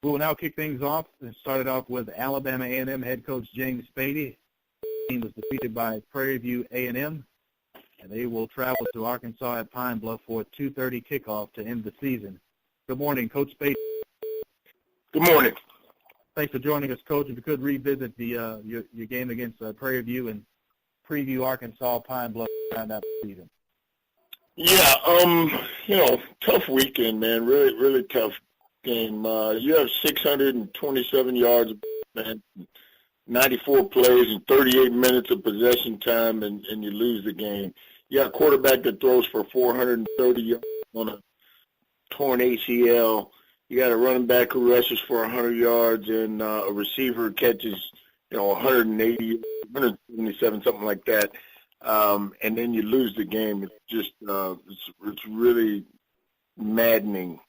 We will now kick things off. It started off with Alabama A&M head coach James Spady. The team was defeated by Prairie View A&M, and they will travel to Arkansas at Pine Bluff for a 2:30 kickoff to end the season. Good morning, Coach Spady. Good morning. Thanks for joining us, Coach. If you could revisit the your game against Prairie View and preview Arkansas Pine Bluff around that season. Yeah, tough weekend, man. Really, really tough game. You have 627 yards, man, 94 plays and 38 minutes of possession time, and you lose the game. You got a quarterback that throws for 430 yards on a torn ACL. You got a running back who rushes for 100 yards, and a receiver who catches, 180, 177, something like that. And then you lose the game. It's just, it's really maddening,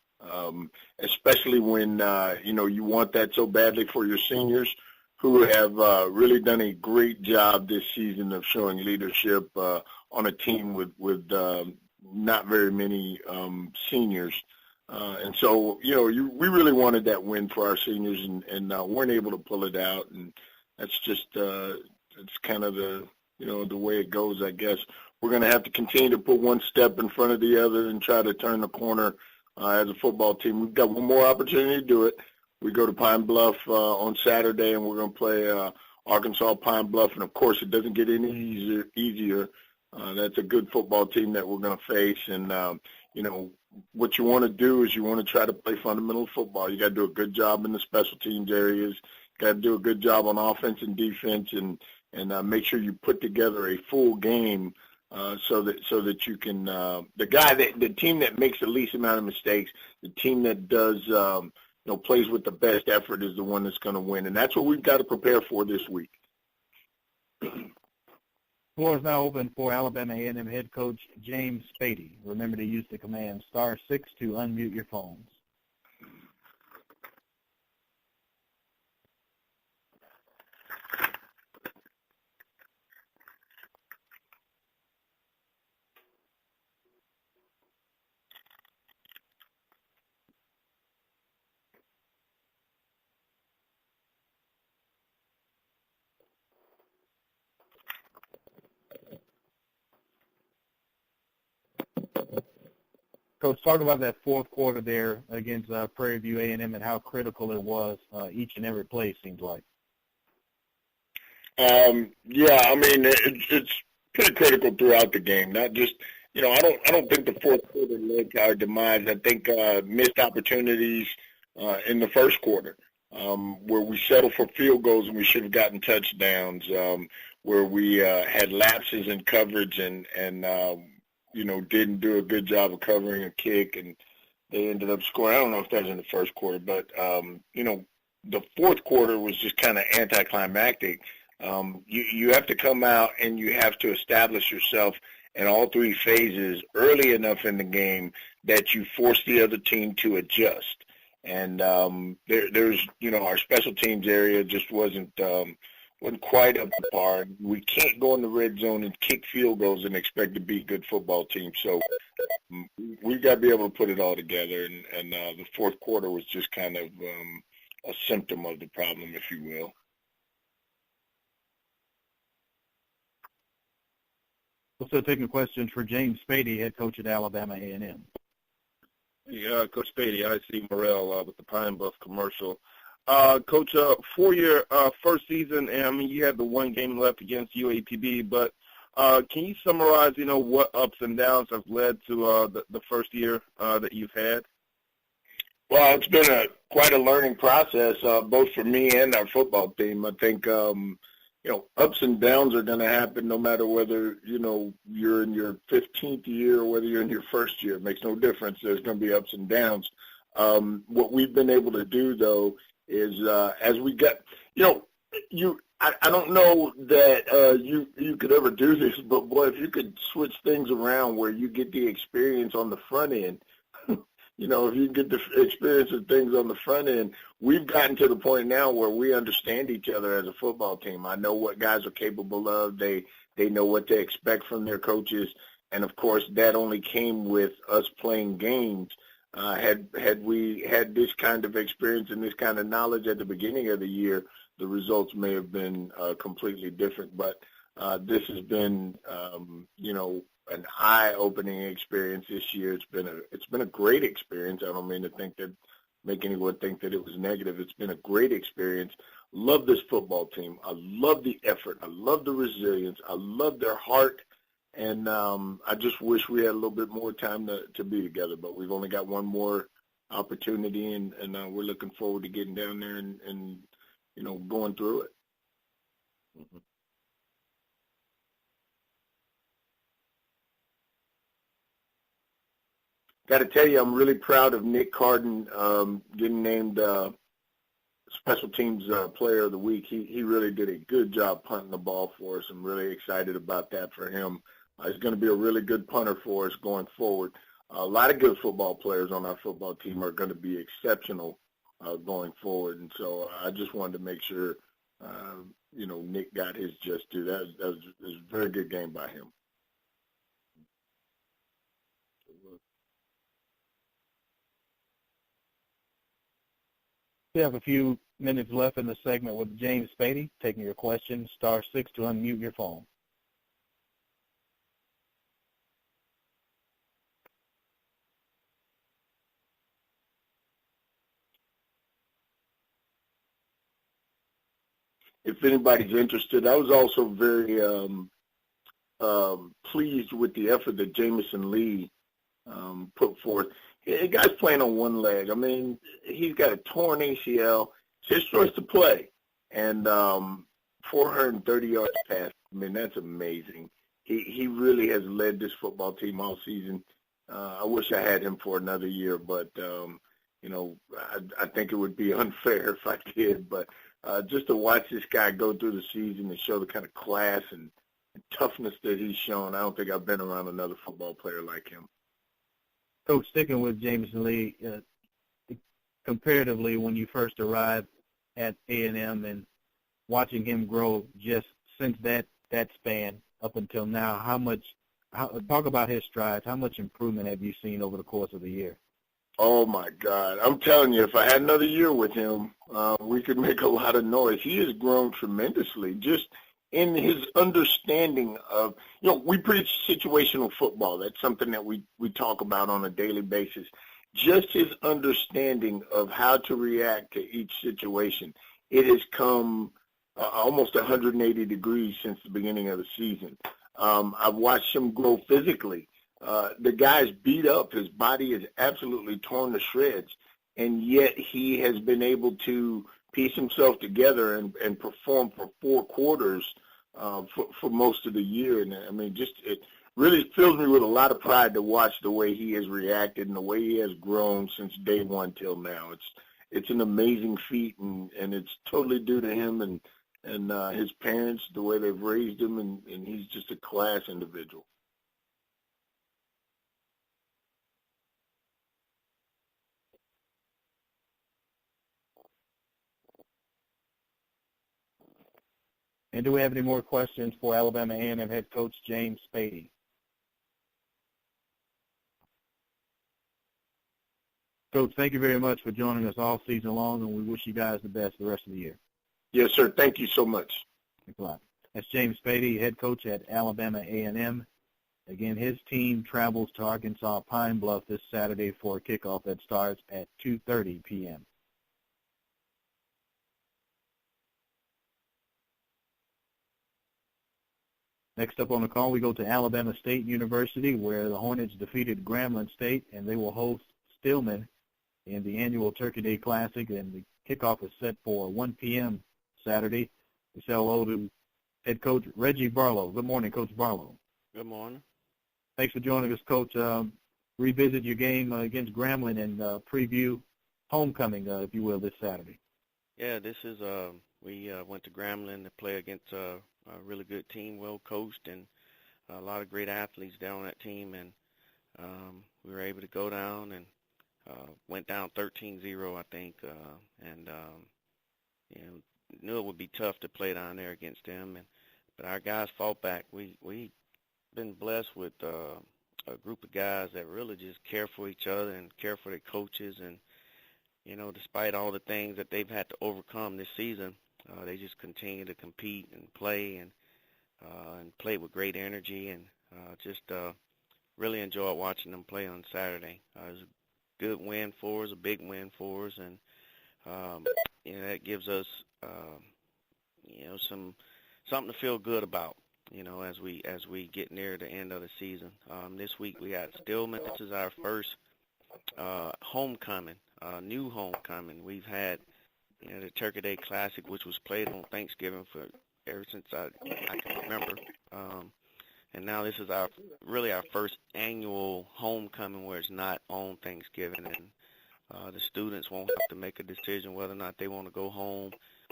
especially when, you want that so badly for your seniors who have really done a great job this season of showing leadership on a team with not very many seniors. And so, we really wanted that win for our seniors and weren't able to pull it out. And that's just, it's kind of the way it goes, I guess. We're going to have to continue to put one step in front of the other and try to turn the corner as a football team. We've got one more opportunity to do it. We go to Pine Bluff on Saturday, and we're going to play Arkansas Pine Bluff. And, of course, it doesn't get any easier. That's a good football team that we're going to face. And, what you want to do is you want to try to play fundamental football. You got to do a good job in the special teams areas. Got to do a good job on offense and defense, and make sure you put together a full game so that you can the team that makes the least amount of mistakes, the team that does plays with the best effort is the one that's going to win, and that's what we've got to prepare for this week. Floor is now open for Alabama A&M head coach James Spady. Remember to use the command *6 to unmute your phones. Coach, talk about that fourth quarter there against Prairie View A&M and how critical it was each and every play, it seems like. It's pretty critical throughout the game. Not just, I don't think the fourth quarter led to our demise. I think missed opportunities in the first quarter where we settled for field goals and we should have gotten touchdowns, where we had lapses in coverage and didn't do a good job of covering a kick, and they ended up scoring. I don't know if that was in the first quarter, but, the fourth quarter was just kind of anticlimactic. You have to come out and you have to establish yourself in all three phases early enough in the game that you force the other team to adjust. And there's our special teams area just wasn't quite up to par. We can't go in the red zone and kick field goals and expect to be a good football team. So we've got to be able to put it all together. And the fourth quarter was just kind of a symptom of the problem, if you will. Also taking questions for James Spady, head coach at Alabama A&M. Yeah, Coach Spady, I see Morrell with the Pine Bluff commercial. Coach, for your first season, and you had the one game left against UAPB, but can you summarize, what ups and downs have led to the first year that you've had? Well, it's been quite a learning process, both for me and our football team. I think, ups and downs are going to happen no matter whether, you're in your 15th year or whether you're in your first year. It makes no difference. There's going to be ups and downs. What we've been able to do, though, is as we get, I don't know that you could ever do this, but boy, if you could switch things around where you get the experience on the front end, if you get the experience of things on the front end, we've gotten to the point now where we understand each other as a football team. I know what guys are capable of. They know what they expect from their coaches, and of course that only came with us playing games. Had we had this kind of experience and this kind of knowledge at the beginning of the year, the results may have been completely different. But this has been, an eye-opening experience this year. It's been a great experience. I don't mean to make anyone think that it was negative. It's been a great experience. Love this football team. I love the effort. I love the resilience. I love their heart. And I just wish we had a little bit more time to be together. But we've only got one more opportunity, and we're looking forward to getting down there and going through it. Mm-hmm. Got to tell you, I'm really proud of Nick Carden getting named Special Teams Player of the Week. He really did a good job punting the ball for us. I'm really excited about that for him. He's going to be a really good punter for us going forward. A lot of good football players on our football team are going to be exceptional going forward. And so I just wanted to make sure, Nick got his just due. That was a very good game by him. We have a few minutes left in the segment with James Spady taking your question. *6 to unmute your phone. If anybody's interested, I was also very pleased with the effort that Jamison Lee put forth. The guy's playing on one leg. I mean, he's got a torn ACL. It's his choice to play. And 430 yards pass. I mean, that's amazing. He really has led this football team all season. I wish I had him for another year, but, I think it would be unfair if I did. But just to watch this guy go through the season and show the kind of class and toughness that he's shown, I don't think I've been around another football player like him. Coach, sticking with Jamison Lee, comparatively when you first arrived at A&M and watching him grow just since that span up until now, talk about his strides. How much improvement have you seen over the course of the year? Oh, my God. I'm telling you, if I had another year with him, we could make a lot of noise. He has grown tremendously just in his understanding of, we preach situational football. That's something that we talk about on a daily basis. Just his understanding of how to react to each situation. It has come almost 180 degrees since the beginning of the season. I've watched him grow physically. The guy's beat up. His body is absolutely torn to shreds, and yet he has been able to piece himself together and perform for 4 quarters for most of the year. And, I mean, it really fills me with a lot of pride to watch the way he has reacted and the way he has grown since day one till now. It's an amazing feat, and it's totally due to him and his parents, the way they've raised him, and he's just a class individual. And do we have any more questions for Alabama A&M head coach James Spady? Coach, thank you very much for joining us all season long, and we wish you guys the best the rest of the year. Yes, sir. Thank you so much. Thanks a lot. That's James Spady, head coach at Alabama A&M. Again, his team travels to Arkansas Pine Bluff this Saturday for a kickoff that starts at 2:30 p.m. Next up on the call, we go to Alabama State University, where the Hornets defeated Grambling State, and they will host Stillman in the annual Turkey Day Classic, and the kickoff is set for 1 p.m. Saturday. We say hello to head coach Reggie Barlow. Good morning, Coach Barlow. Good morning. Thanks for joining us, Coach. Revisit your game against Grambling and preview homecoming, if you will, this Saturday. Yeah, this is we went to Grambling to play against a really good team, well coached, and a lot of great athletes down on that team. And we were able to go down and went down 13-0, I think, and knew it would be tough to play down there against them. But our guys fought back. We been blessed with a group of guys that really just care for each other and care for their coaches. And, despite all the things that they've had to overcome this season, they just continue to compete and play and play with great energy, and just really enjoyed watching them play on Saturday. It was a good win for us, a big win for us, and that gives us something to feel good about, as we get near the end of the season. This week we got Stillman. This is our first homecoming, new homecoming. We've had the Turkey Day Classic, which was played on Thanksgiving ever since I can remember. And now this is our first annual homecoming where it's not on Thanksgiving, and the students won't have to make a decision whether or not they want to go home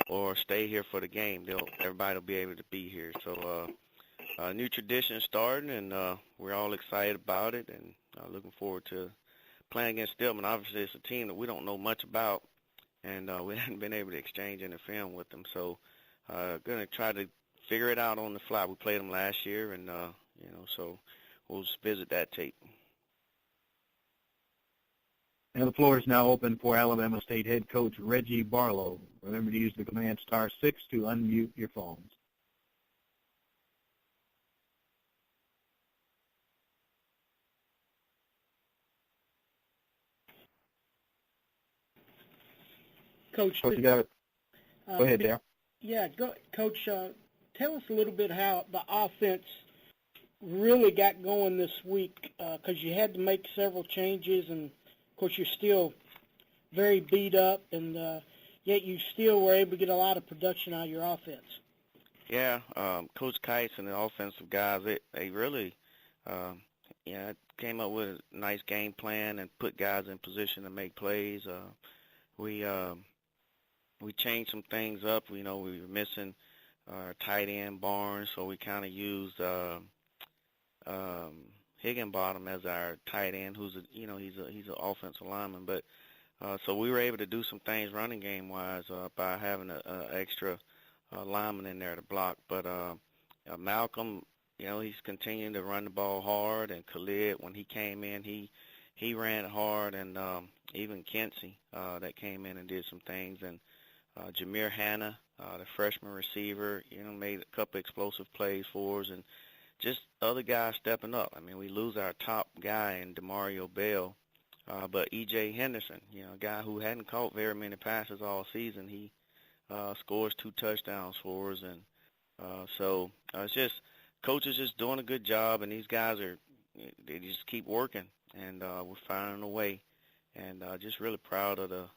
or stay here for the game. Everybody will be able to be here. So a new tradition starting, and we're all excited about it, and looking forward to playing against Stillman. Obviously, it's a team that we don't know much about, and we haven't been able to exchange any film with them. So going to try to figure it out on the fly. We played them last year, and so we'll just visit that tape. And the floor is now open for Alabama State head coach Reggie Barlow. Remember to use the command *6 to unmute your phones. Coach, you got it. Go ahead, Darrell. Yeah, Coach, tell us a little bit how the offense really got going this week, because you had to make several changes, and, of course, you're still very beat up, and yet you still were able to get a lot of production out of your offense. Yeah, Coach Kites and the offensive guys, they really came up with a nice game plan and put guys in position to make plays. We changed some things up. We were missing our tight end Barnes, so we kind of used Higginbottom as our tight end, who's he's an offensive lineman. But so we were able to do some things running game wise by having an extra lineman in there to block. But Malcolm, he's continuing to run the ball hard, and Khalid, when he came in, he ran hard, and even Kinsey that came in and did some things, and Jameer Hanna, the freshman receiver, made a couple explosive plays for us, and just other guys stepping up. I mean, we lose our top guy in DeMario Bell, but E.J. Henderson, a guy who hadn't caught very many passes all season, he scores 2 touchdowns for us, and so it's just coaches just doing a good job, and these guys they just keep working, and we're finding a way. And just really proud of the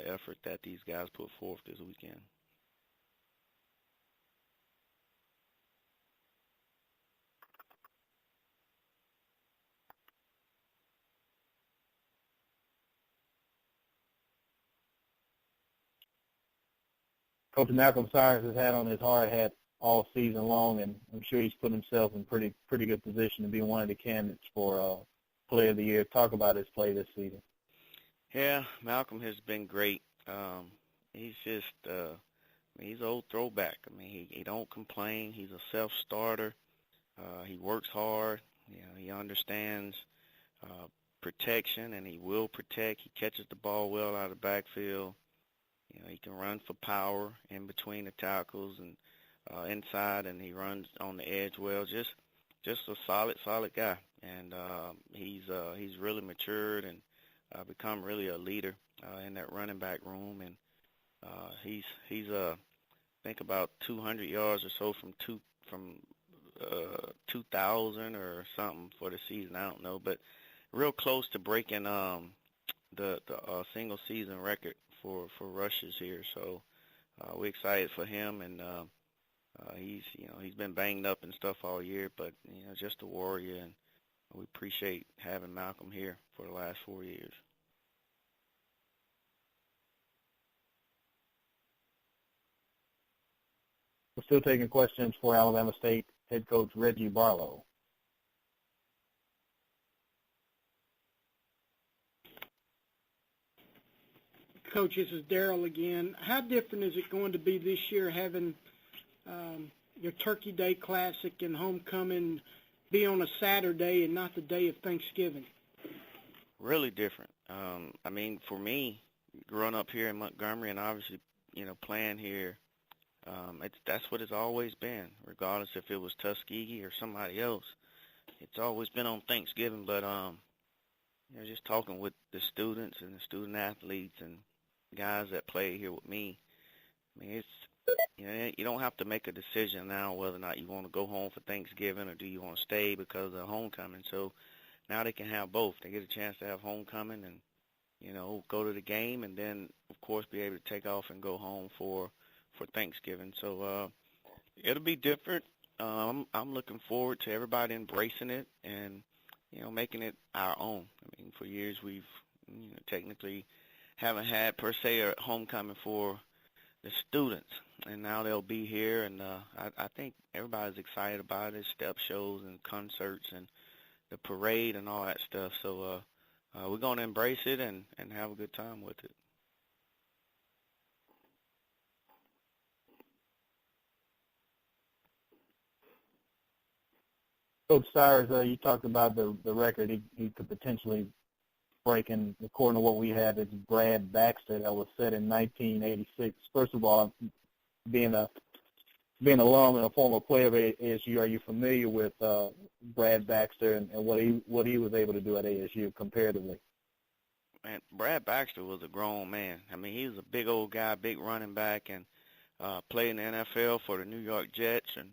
effort that these guys put forth this weekend. Coach Malcolm Cyrus has had on his hard hat all season long, and I'm sure he's put himself in pretty good position to be one of the candidates for Player of the Year. Talk about his play this season. Yeah, Malcolm has been great. He's just, he's an old throwback. I mean, he don't complain. He's a self-starter. He works hard. He understands protection, and he will protect. He catches the ball well out of the backfield. He can run for power in between the tackles and inside, and he runs on the edge well. Just a solid guy, and he's really matured and become really a leader in that running back room, and he's I think about 200 yards or so from 2,000 or something for the season. I don't know, but real close to breaking the single season record for rushes here. So we're excited for him, and he's been banged up and stuff all year, but just a warrior, and we appreciate having Malcolm here for the last 4 years. We're still taking questions for Alabama State head coach Reggie Barlow. Coach, this is Darrell again. How different is it going to be this year having your Turkey Day Classic and homecoming be on a Saturday and not the day of Thanksgiving? Really different. I mean, for me, growing up here in Montgomery and obviously, playing here, that's what it's always been, regardless if it was Tuskegee or somebody else. It's always been on Thanksgiving, but just talking with the students and the student athletes and guys that play here with me, I mean, it's, you don't have to make a decision now whether or not you want to go home for Thanksgiving or do you want to stay because of homecoming. So now they can have both. They get a chance to have homecoming and, go to the game and then, of course, be able to take off and go home for Thanksgiving. So it'll be different. I'm looking forward to everybody embracing it and, making it our own. I mean, for years we've technically haven't had, per se, a homecoming for the students, and now they'll be here, and I think everybody's excited about it, step shows and concerts and the parade and all that stuff. So we're going to embrace it and have a good time with it. Coach Cyrus, you talked about the record he could potentially break, and according to what we have, it's Brad Baxter that was set in 1986. First of all, being an alum and a former player of ASU, are you familiar with Brad Baxter and what he was able to do at ASU comparatively? Man, Brad Baxter was a grown man. I mean, he was a big old guy, big running back, and played in the NFL for the New York Jets, and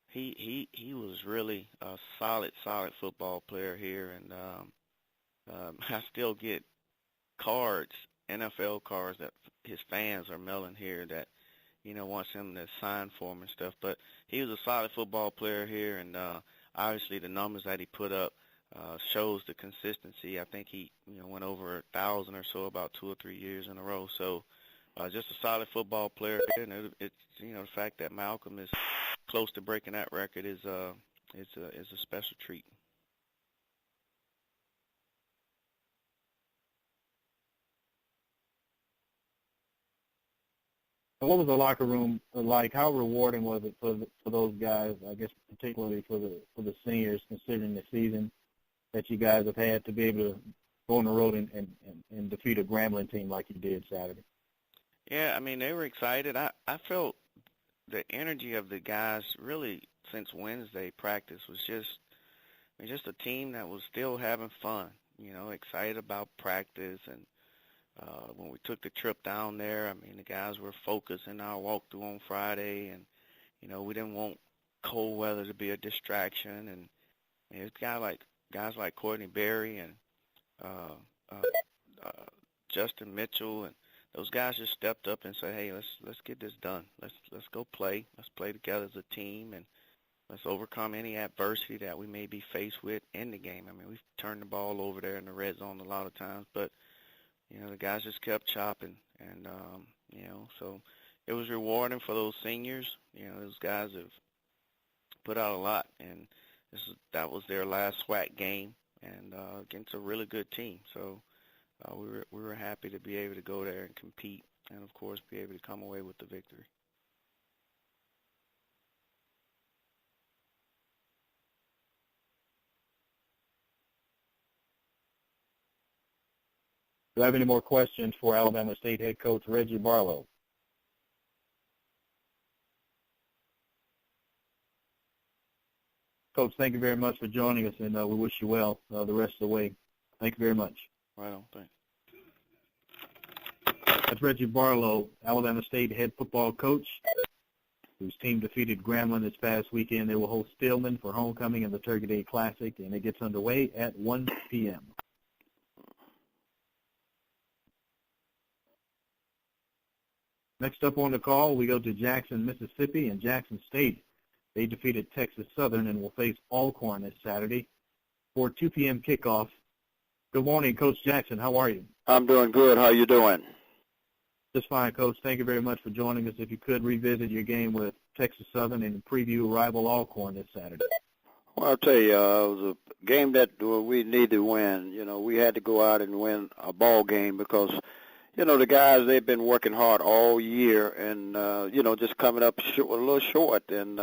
he was really a solid football player here, and I still get cards, NFL cards that his fans are mailing here that, wants him to sign for him and stuff. But he was a solid football player here, and obviously the numbers that he put up shows the consistency. I think he, went over 1,000 or so about 2 or 3 years in a row. So just a solid football player, and it's the fact that Malcolm is close to breaking that record is a special treat. What was the locker room like? How rewarding was it for those guys? I guess particularly for the seniors, considering the season that you guys have had, to be able to go on the road and defeat a Grambling team like you did Saturday. Yeah, I mean, they were excited. I felt the energy of the guys really since Wednesday practice was just a team that was still having fun, excited about practice. And when we took the trip down there, I mean, the guys were focused in our walkthrough on Friday, and, we didn't want cold weather to be a distraction. And it's guys like Courtney Berry and Justin Mitchell, and those guys just stepped up and said, hey, let's get this done. Let's go play. Let's play together as a team, and let's overcome any adversity that we may be faced with in the game. I mean, we've turned the ball over there in the red zone a lot of times, but the guys just kept chopping, and so it was rewarding for those seniors. Those guys have put out a lot, and that was their last SWAC game, and against a really good team. So we were happy to be able to go there and compete, and of course be able to come away with the victory. Do you have any more questions for Alabama State head coach Reggie Barlow? Coach, thank you very much for joining us, and we wish you well the rest of the way. Thank you very much. Right on, thanks. That's Reggie Barlow, Alabama State head football coach, whose team defeated Grambling this past weekend. They will host Stillman for homecoming in the Turkey Day Classic, and it gets underway at 1 p.m. Next up on the call, we go to Jackson, Mississippi, and Jackson State. They defeated Texas Southern and will face Alcorn this Saturday for 2 p.m. kickoff. Good morning, Coach Jackson. How are you? I'm doing good. How you doing? Just fine, Coach. Thank you very much for joining us. If you could revisit your game with Texas Southern and preview rival Alcorn this Saturday. Well, I'll tell you, it was a game that we needed to win. We had to go out and win a ball game because the guys, they've been working hard all year and, just coming up a little short. And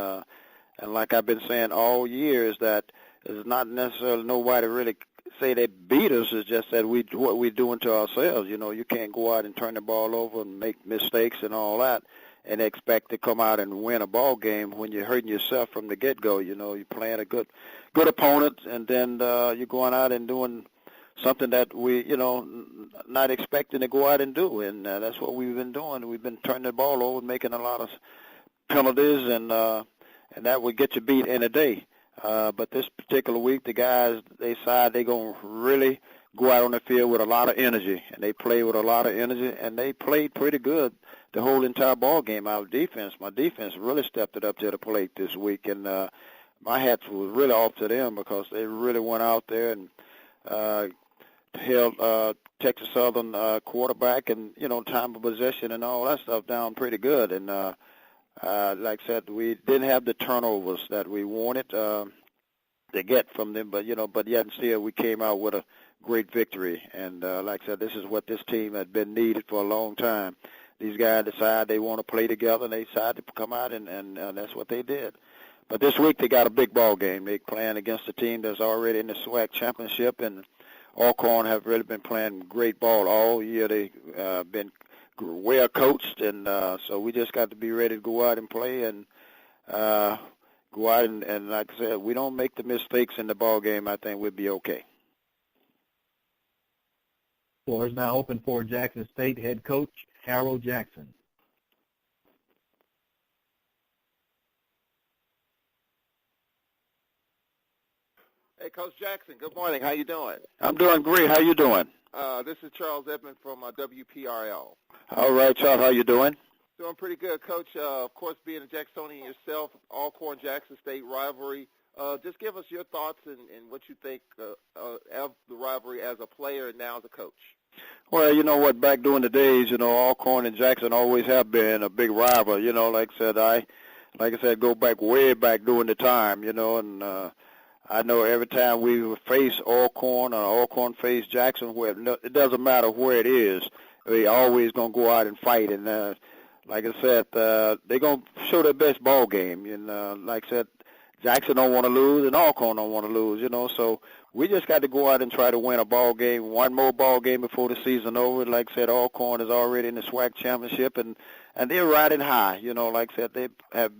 And like I've been saying all year is that it's not necessarily nobody really say they beat us. It's just that what we're doing to ourselves. You can't go out and turn the ball over and make mistakes and all that and expect to come out and win a ball game when you're hurting yourself from the get-go. You're playing a good opponent, and then you're going out and doing something that we, not expecting to go out and do. And that's what we've been doing. We've been turning the ball over, making a lot of penalties, and that would get you beat in a day. But this particular week, the guys, they decide they're going to really go out on the field with a lot of energy, and they play with a lot of energy, and they played pretty good the whole entire ball game. My defense really stepped it up to the plate this week, and my hats was really off to them because they really went out there and held Texas Southern quarterback and, time of possession and all that stuff down pretty good. And like I said, we didn't have the turnovers that we wanted to get from them, but yet and still we came out with a great victory. And like I said, this is what this team had been needed for a long time. These guys decide they want to play together, and they decide to come out, and that's what they did. But this week they got a big ball game. They're playing against a team that's already in the SWAC championship, and Alcorn have really been playing great ball all year. They've been well coached, and so we just got to be ready to go out and play and go out and like I said, we don't make the mistakes in the ball game, I think we'll be okay. Floor is now open for Jackson State head coach Harold Jackson. Hey, Coach Jackson, good morning. How you doing? I'm doing great. How you doing? This is Charles Edmond from WPRL. All right, Charles. How you doing? Doing pretty good, Coach. Of course, being a Jacksonian yourself, Alcorn-Jackson State rivalry, just give us your thoughts and what you think of the rivalry as a player and now as a coach. Well, you know what, back during the days, Alcorn and Jackson always have been a big rival. Like I said, go back way back during the time, and I know every time we would face Alcorn or Alcorn face Jackson, it doesn't matter where it is, they always going to go out and fight. And like I said, they're going to show their best ball game. And like I said, Jackson don't want to lose and Alcorn don't want to lose, so we just got to go out and try to win a ball game, one more ball game before the season over. Like I said, Alcorn is already in the SWAC championship, and they're riding high. Like I said, they have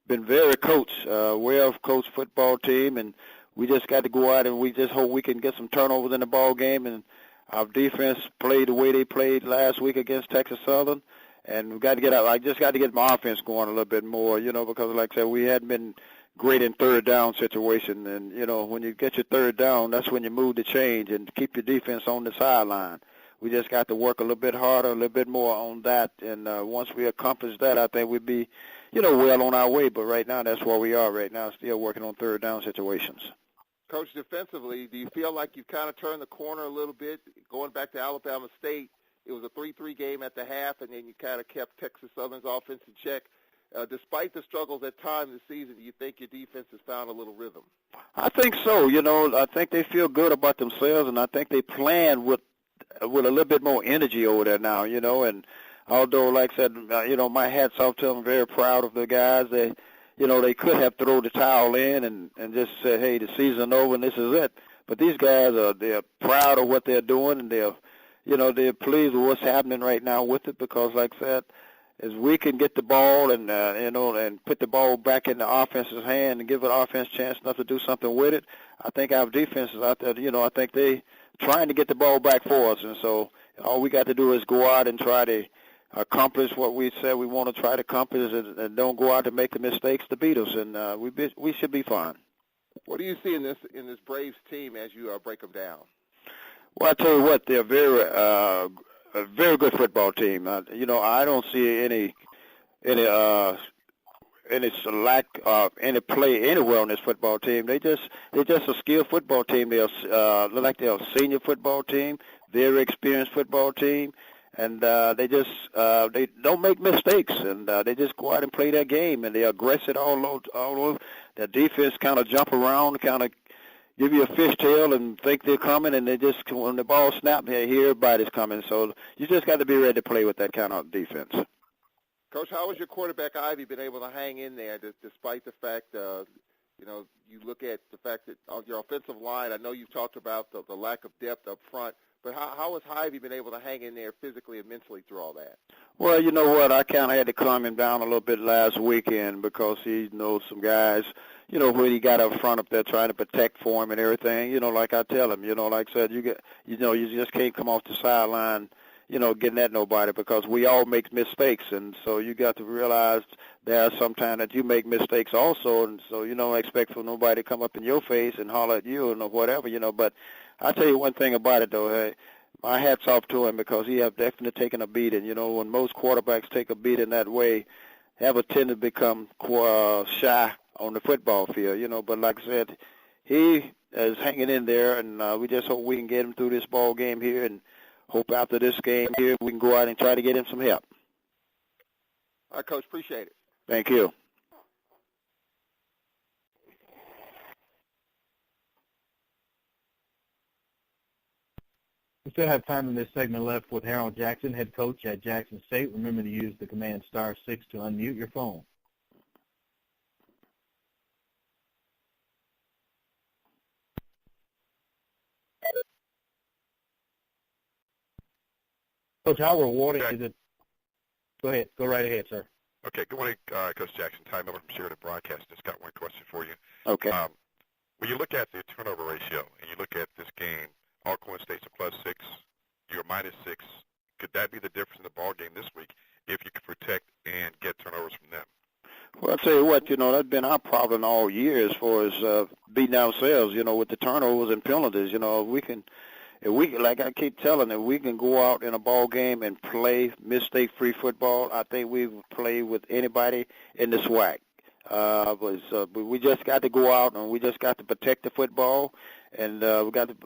been very coached, well-coached football team, and we just got to go out and we just hope we can get some turnovers in the ball game. And our defense played the way they played last week against Texas Southern, and we got to get out. I just got to get my offense going a little bit more, because like I said, we hadn't been great in third down situation, and when you get your third down, that's when you move the change and keep your defense on the sideline. We just got to work a little bit harder, a little bit more on that, and once we accomplish that, I think we'd be, well on our way. But right now, that's where we are right now, still working on third down situations. Coach, defensively, do you feel like you've kind of turned the corner a little bit? Going back to Alabama State, it was a 3-3 game at the half, and then you kind of kept Texas Southern's offense in check. Despite the struggles at times this season, do you think your defense has found a little rhythm? I think so. I think they feel good about themselves, and I think they plan with a little bit more energy over there now, and although, like I said, my hat's off to them, very proud of the guys. They could have thrown the towel in and just said, hey, the season over and this is it. But these guys they're proud of what they're doing, and they're pleased with what's happening right now with it, because, like I said, as we can get the ball and and put the ball back in the offense's hand and give an offense a chance enough to do something with it, I think our defense is out there. I think they trying to get the ball back for us, and so all we got to do is go out and try to accomplish what we said we want to try to accomplish, and don't go out and make the mistakes to beat us, and we should be fine. What do you see in this Braves team as you break them down? Well, I tell you what, they're a very good football team. I don't see any lack of any play anywhere on this football team. They're just a skilled football team. They're like they're a senior football team, very experienced football team, and they don't make mistakes, and they just go out and play their game, and they're aggressive all over. Their defense kind of jump around, kind of give you a fishtail and think they're coming, and they just, when the ball snaps, here everybody's coming. So you just got to be ready to play with that kind of defense. Coach, how has your quarterback Ivy been able to hang in there despite the fact, you look at the fact that on your offensive line, I know you talked about the lack of depth up front, but how has Ivy been able to hang in there physically and mentally through all that? Well, you know what, I kind of had to calm him down a little bit last weekend because he knows some guys, when he got up front up there trying to protect for him and everything, like I tell him, like I said, you just can't come off the sideline, getting at nobody because we all make mistakes. And so you got to realize there are sometimes that you make mistakes also. And so you don't expect for nobody to come up in your face and holler at you or whatever, But I'll tell you one thing about it, though. Hey, my hat's off to him because he have definitely taken a beating. When most quarterbacks take a beating that way, have a tendency to become shy on the football field, But like I said, he is hanging in there, and we just hope we can get him through this ball game here and hope after this game here we can go out and try to get him some help. All right, Coach, appreciate it. Thank you. We still have time in this segment left with Harold Jackson, head coach at Jackson State. Remember to use the command *6 to unmute your phone. Coach, how rewarding is it? Go ahead. Go right ahead, sir. Okay. Good morning, Coach Jackson. Ty Miller from Sheridan Broadcast. Just got one question for you. Okay. When you look at the turnover ratio and you look at this game, Alcorn State's a +6, you're -6. Could that be the difference in the ball game this week if you could protect and get turnovers from them? Well, I'll tell you what, that's been our problem all year as far as beating ourselves, with the turnovers and penalties. If we like I keep telling them, we can go out in a ball game and play mistake-free football. I think we would play with anybody in the SWAC. But we just got to go out and we just got to protect the football, and we got to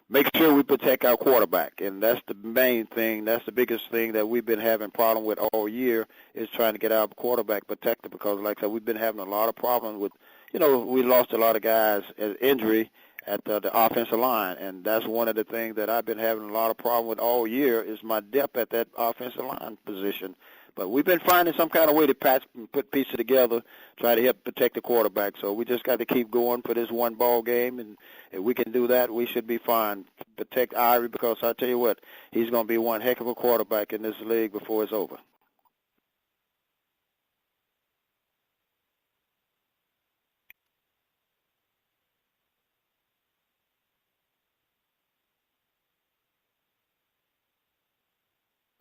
make sure we protect our quarterback. And that's the main thing. That's the biggest thing that we've been having problem with all year is trying to get our quarterback protected because, like I said, we've been having a lot of problems with, we lost a lot of guys as injury at the offensive line, and that's one of the things that I've been having a lot of problem with all year is my depth at that offensive line position. But we've been finding some kind of way to patch and put pieces together, try to help protect the quarterback. So we just got to keep going for this one ball game, and if we can do that, we should be fine. Protect Irie because I tell you what, he's going to be one heck of a quarterback in this league before it's over.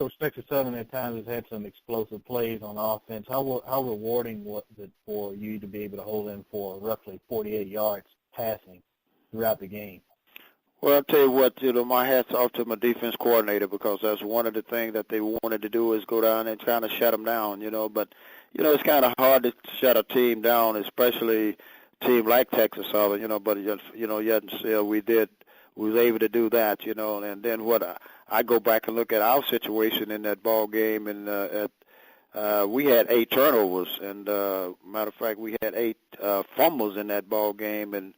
Coach, Texas Southern at times has had some explosive plays on offense. How rewarding was it for you to be able to hold them for roughly 48 yards passing throughout the game? Well, I'll tell you what, my hat's off to my defense coordinator because that's one of the things that they wanted to do is go down and kind of shut them down, But, it's kind of hard to shut a team down, especially a team like Texas Southern, But, yet still we was able to do that, And then what I go back and look at our situation in that ball game, and we had 8 turnovers, and matter of fact, we had 8 fumbles in that ball game, and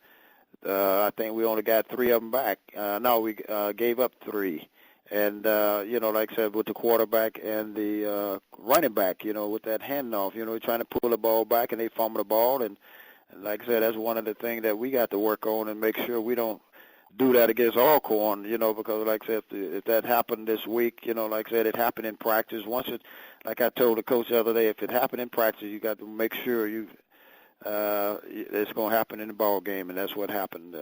I think we only got 3 of them back. No, we gave up 3, and like I said, with the quarterback and the running back, with that handoff, trying to pull the ball back, and they fumble the ball, and like I said, that's one of the things that we got to work on and make sure we don't do that against Alcorn, because like I said, if that happened this week, like I said, it happened in practice. Once it, like I told the coach the other day, if it happened in practice, you got to make sure it's going to happen in the ball game, and that's what happened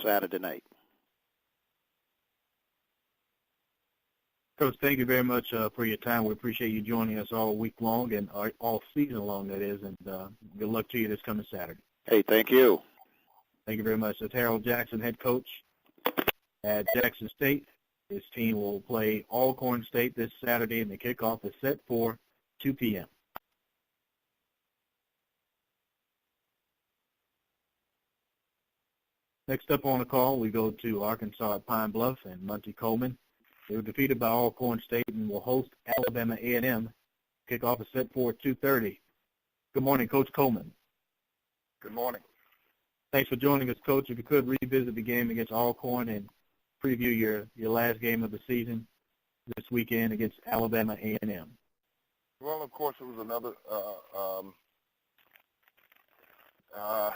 Saturday night. Coach, thank you very much for your time. We appreciate you joining us all week long and all season long, that is, and good luck to you this coming Saturday. Hey, thank you. Thank you very much. That's Harold Jackson, head coach at Jackson State. His team will play Alcorn State this Saturday, and the kickoff is set for 2 p.m. Next up on the call, we go to Arkansas at Pine Bluff and Monte Coleman. They were defeated by Alcorn State and will host Alabama A&M. Kickoff is set for 2:30. Good morning, Coach Coleman. Good morning. Thanks for joining us, Coach. If you could revisit the game against Alcorn and preview your last game of the season this weekend against Alabama A&M. Well, of course, it was another. I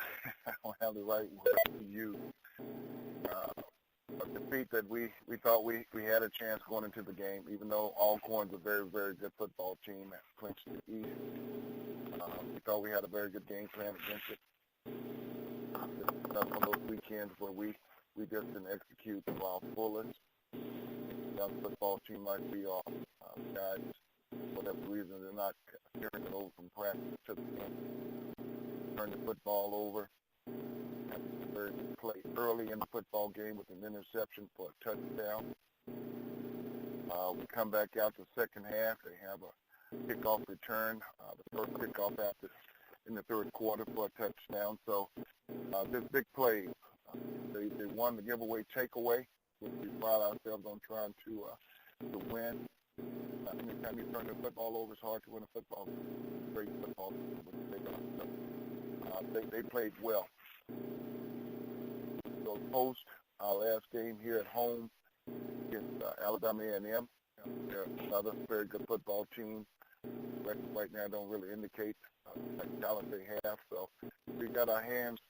don't have the right word to use. A defeat that we thought we had a chance going into the game, even though Alcorn's a very, very good football team that clinched the East. We thought we had a very good game plan against it. That's one of those weekends where we just didn't execute to our fullest. Young football team like we are. Guys, for whatever reason, they're not carrying it over from practice to the game. Turn the football over. Play early in the football game with an interception for a touchdown. We come back out the second half. They have a kickoff return, the first kickoff in the third quarter for a touchdown. So this big play, they won the giveaway takeaway, which we pride ourselves on trying to win. Anytime you turn the football over, it's hard to win a football game. Great football game. They played well. So post our last game here at home against Alabama A&M. They're another very good football team. Right now don't really indicate the talent they have. So we got our hands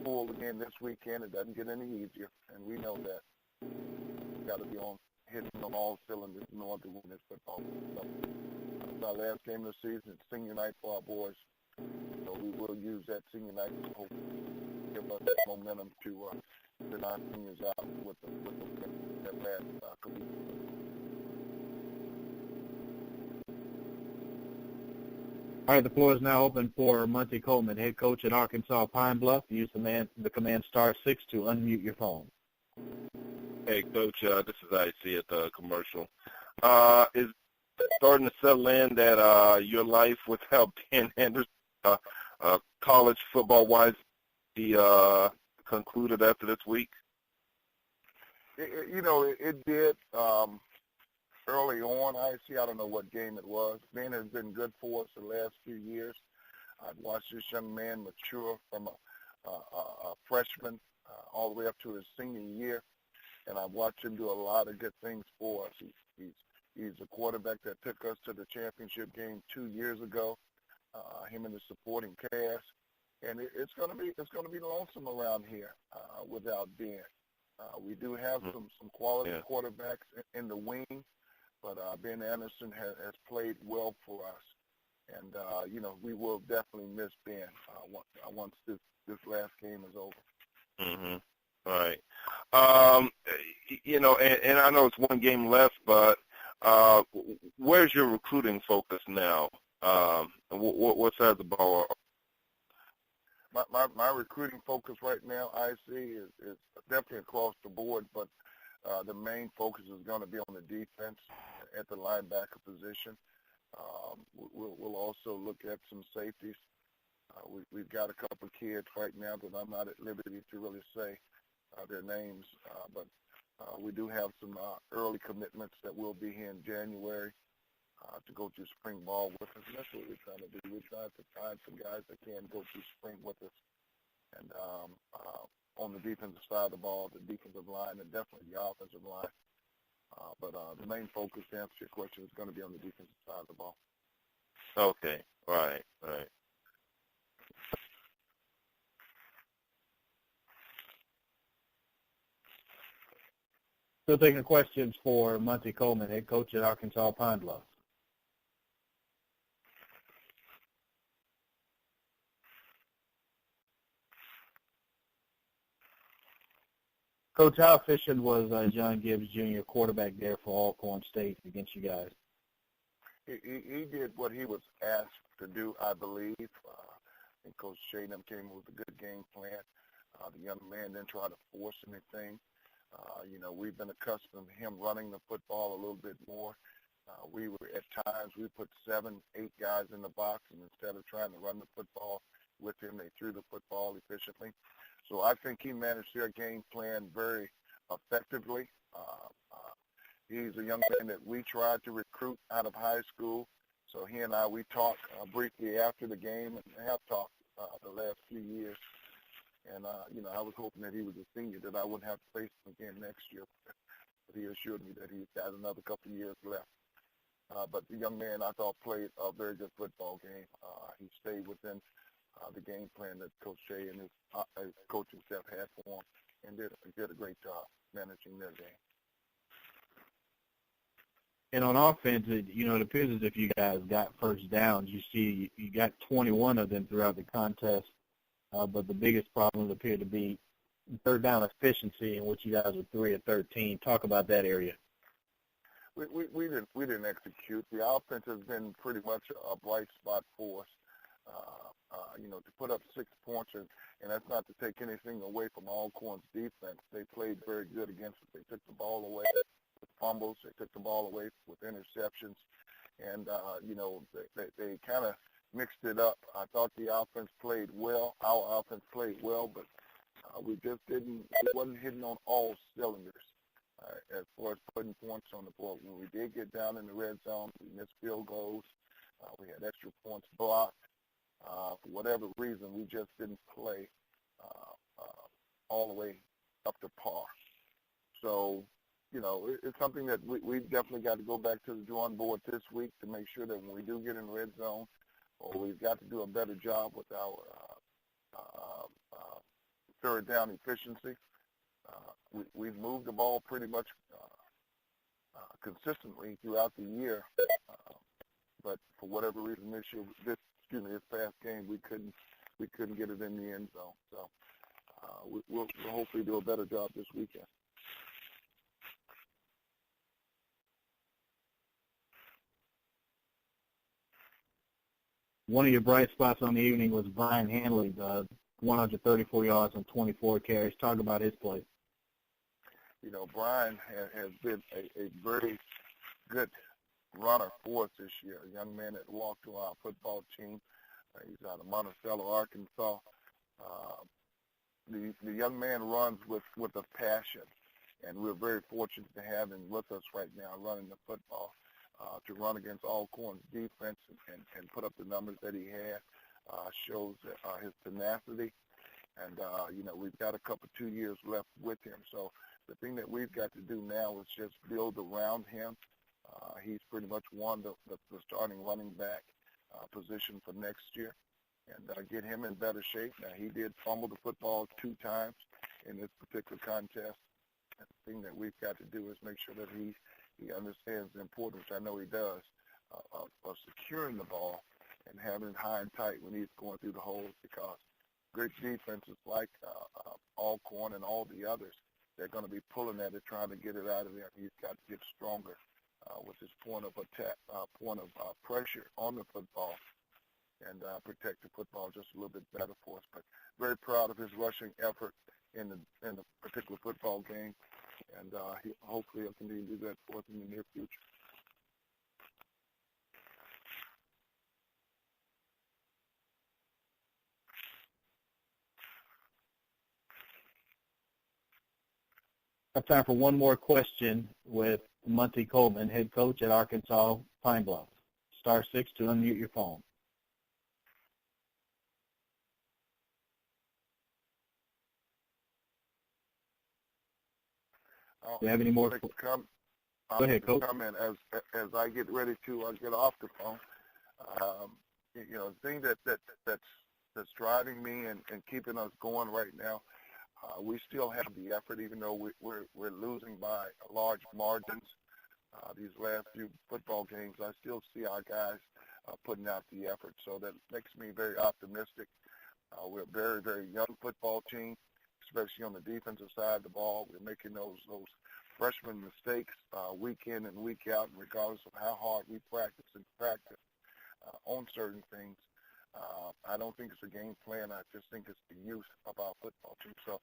full again this weekend. It doesn't get any easier, and we know that. We've got to be hitting on all cylinders in order to win this football game. So it's our last game of the season. It's senior night for our boys. So we will use that senior night to hope give us that momentum to send our seniors out with that last collegiate. All right, the floor is now open for Monte Coleman, head coach at Arkansas Pine Bluff. Use the command *6 to unmute your phone. Hey, Coach, this is IC at the commercial. Is starting to settle in that your life without Dan Henderson, college football-wise, be concluded after this week? It did early on. I don't know what game it was. Ben has been good for us the last few years. I've watched this young man mature from a freshman all the way up to his senior year, and I've watched him do a lot of good things for us. He's a quarterback that took us to the championship game 2 years ago. Him and the supporting cast, and it's going to be lonesome around here without Ben. We do have some quality quarterbacks in the wing, but Ben Anderson has played well for us, and we will definitely miss Ben once this last game is over. Mm-hmm. All right. And I know it's one game left, but where's your recruiting focus now? What side of the ball? My recruiting focus right now, I see, is definitely across the board, but the main focus is going to be on the defense at the linebacker position. We'll also look at some safeties. We've got a couple of kids right now that I'm not at liberty to really say their names, but we do have some early commitments that will be here in January to go through spring ball with us. And that's what we're trying to do. We're trying to find some guys that can go through spring with us. And on the defensive side of the ball, the defensive line, and definitely the offensive line. But the main focus, to answer your question, is going to be on the defensive side of the ball. Okay. Right. Still taking questions for Monte Coleman, head coach at Arkansas Pine Bluff. Coach, how efficient was John Gibbs Jr., quarterback there for Alcorn State against you guys? He did what he was asked to do, I believe. And Coach Shadham came with a good game plan. The young man didn't try to force anything. We've been accustomed to him running the football a little bit more. At times we put 7, 8 guys in the box, and instead of trying to run the football with him, they threw the football efficiently. So I think he managed their game plan very effectively. He's a young man that we tried to recruit out of high school. So he and we talked briefly after the game and have talked the last few years. And, I was hoping that he was a senior, that I wouldn't have to face him again next year. But he assured me that he's got another couple of years left. But the young man, I thought, played a very good football game. He stayed within the game plan that Coach Shea and his coaching staff had for him, and did a great job managing their game. And on offense, it appears as if you guys got first downs. You see, you got 21 of them throughout the contest, but the biggest problem appeared to be third down efficiency, in which you guys were 3 of 13. Talk about that area. We didn't execute. The offense has been pretty much a bright spot for us. To put up 6 points, and that's not to take anything away from Alcorn's defense. They played very good against it. They took the ball away with fumbles. They took the ball away with interceptions, and they kind of mixed it up. I thought the offense played well. Our offense played well, but we just didn't. It wasn't hitting on all cylinders as far as putting points on the board. When we did get down in the red zone, we missed field goals. We had extra points blocked. For whatever reason, we just didn't play all the way up to par. So, it's something that we definitely got to go back to the drawing board this week to make sure that when we do get in the red zone, or we've got to do a better job with our third down efficiency. We've moved the ball pretty much consistently throughout the year, but for whatever reason this past game we couldn't get it in the end zone. So we'll hopefully do a better job this weekend. One of your bright spots on the evening was Brian Hanley, 134 yards on 24 carries. Talk about his play. Brian has been a very good runner for us this year, a young man that walked to our football team. He's out of Monticello, Arkansas. The young man runs with a passion, and we're very fortunate to have him with us right now running the football. To run against Alcorn's defense and put up the numbers that he had shows his tenacity. And, we've got a couple 2 years left with him. So the thing that we've got to do now is just build around him. He's pretty much won the starting running back position for next year and get him in better shape. Now, he did fumble the football 2 times in this particular contest. And the thing that we've got to do is make sure that he understands the importance, I know he does, of securing the ball and having it high and tight when he's going through the holes, because great defenses like Alcorn and all the others, they're going to be pulling at it, trying to get it out of there. He's got to get stronger with his point of attack, point of pressure on the football, and protect the football just a little bit better for us. But very proud of his rushing effort in the particular football game. And hopefully he'll continue to do that for us in the near future. I have time for one more question with Monte Coleman, head coach at Arkansas Pine Bluff. *6 to unmute your phone. Do you have any more? Go ahead, Coach. Comment as I get ready to get off the phone. The thing that's driving me and keeping us going right now, we still have the effort, even though we're losing by large margins. These last few football games, I still see our guys putting out the effort, so that makes me very optimistic. We're a very, very young football team, especially on the defensive side of the ball. We're making those freshman mistakes week in and week out, and regardless of how hard we practice on certain things. I don't think it's a game plan. I just think it's the use of our football team. So,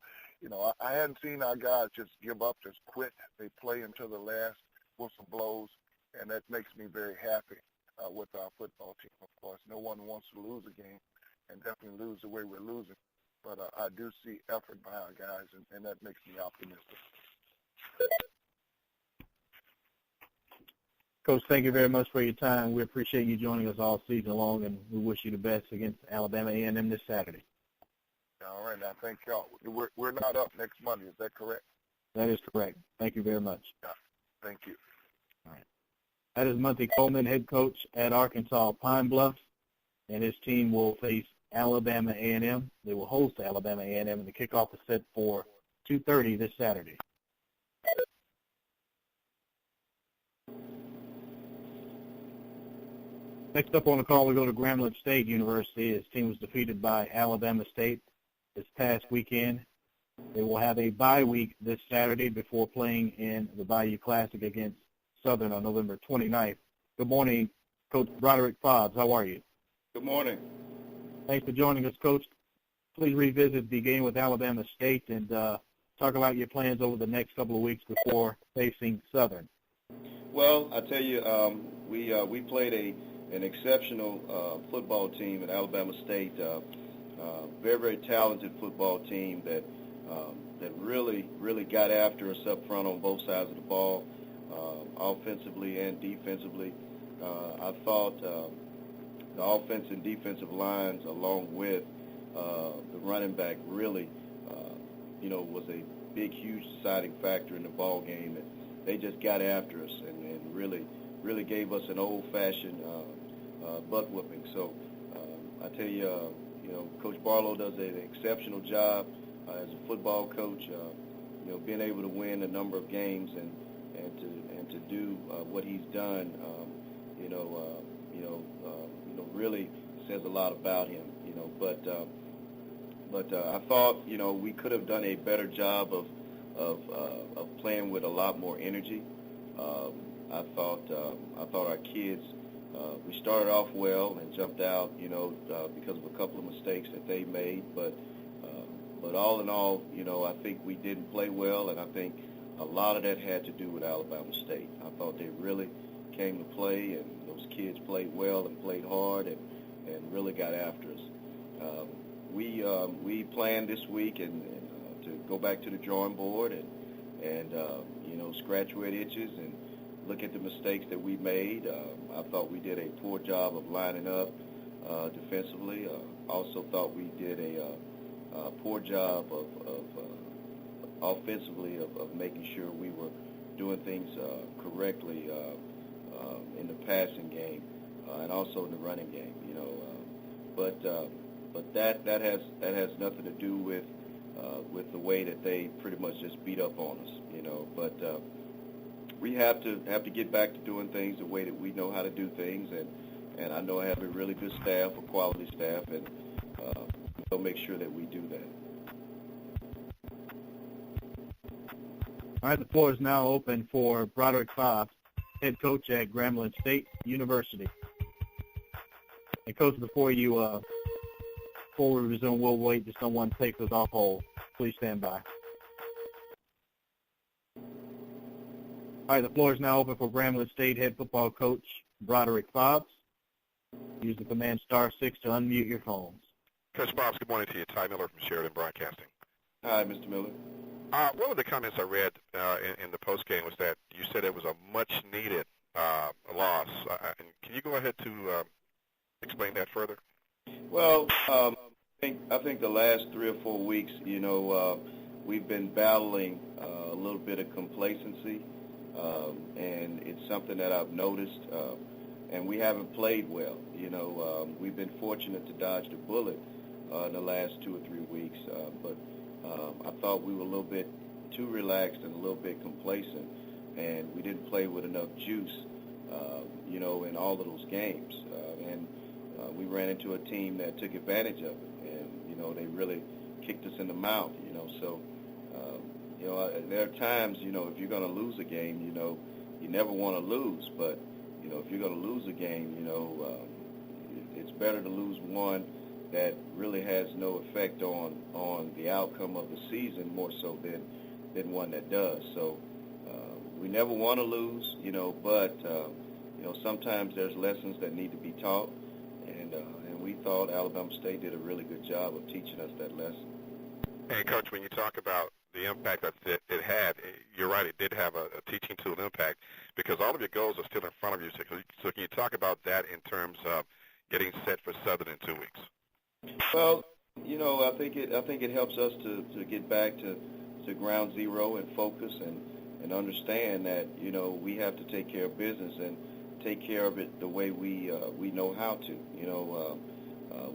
I hadn't seen our guys just give up, just quit. They play until the last whistle blows, and that makes me very happy with our football team. Of course, no one wants to lose a game, and definitely lose the way we're losing. But I do see effort by our guys, and that makes me optimistic. Coach, thank you very much for your time. We appreciate you joining us all season long, and we wish you the best against Alabama A&M this Saturday. All right, now thank y'all. We're not up next Monday, is that correct? That is correct. Thank you very much. Yeah. Thank you. All right. That is Monte Coleman, head coach at Arkansas Pine Bluff, and his team will face Alabama A&M. They will host Alabama A&M, and the kickoff is set for 2:30 this Saturday. Next up on the call, we go to Grambling State University. His team was defeated by Alabama State this past weekend. They will have a bye week this Saturday before playing in the Bayou Classic against Southern on November 29th. Good morning, Coach Broadrick Fobbs. How are you? Good morning. Thanks for joining us, Coach. Please revisit the game with Alabama State and talk about your plans over the next couple of weeks before facing Southern. Well, I tell you, we played an exceptional football team at Alabama State. Very, very talented football team that really got after us up front on both sides of the ball, offensively and defensively. I thought the offense and defensive lines, along with the running back, really, was a big, huge deciding factor in the ball game. And they just got after us and really gave us an old-fashioned butt whooping. So I tell you, Coach Barlow does an exceptional job as a football coach. Being able to win a number of games and to do what he's done, really says a lot about him. But I thought we could have done a better job of playing with a lot more energy. I thought our kids. We started off well and jumped out, because of a couple of mistakes that they made. But all in all, I think we didn't play well, and I think a lot of that had to do with Alabama State. I thought they really came to play, and those kids played well and played hard and really got after us. We planned this week and to go back to the drawing board and scratch where it itches and look at the mistakes that we made. I thought we did a poor job of lining up defensively. Also thought we did a poor job of offensively of making sure we were doing things correctly in the passing game and also in the running game. But that has nothing to do with the way that they pretty much just beat up on us. But we have to get back to doing things the way that we know how to do things, and I know I have a really good staff, a quality staff, and we'll make sure that we do that. All right, the floor is now open for Broadrick Fobbs, head coach at Grambling State University. And Coach, before we resume, we'll wait till someone takes us off hold. Please stand by. All right, the floor is now open for Grambling State head football coach Broadrick Fobbs. Use the command *6 to unmute your phones. Coach Fobbs, good morning to you. Ty Miller from Sheridan Broadcasting. Hi, Mr. Miller. One of the comments I read in the postgame was that you said it was a much-needed loss. Can you go ahead to explain that further? Well, I think the last 3 or 4 weeks, we've been battling a little bit of complacency, and it's something that I've noticed, and we haven't played well. We've been fortunate to dodge the bullet in the last 2 or 3 weeks, but I thought we were a little bit too relaxed and a little bit complacent, and we didn't play with enough juice, in all of those games. And we ran into a team that took advantage of it, and, they really kicked us in the mouth, So, there are times, if you're going to lose a game, you never want to lose, but, if you're going to lose a game, it's better to lose one that really has no effect on the outcome of the season more so than one that does. So we never want to lose, but sometimes there's lessons that need to be taught, and we thought Alabama State did a really good job of teaching us that lesson. Hey, Coach, when you talk about the impact that it had, you're right, it did have a teaching tool impact because all of your goals are still in front of you. So can you talk about that in terms of getting set for Southern in 2 weeks? Well, I think it helps us to get back to ground zero and focus and understand that we have to take care of business, and take care of it the way we know how to.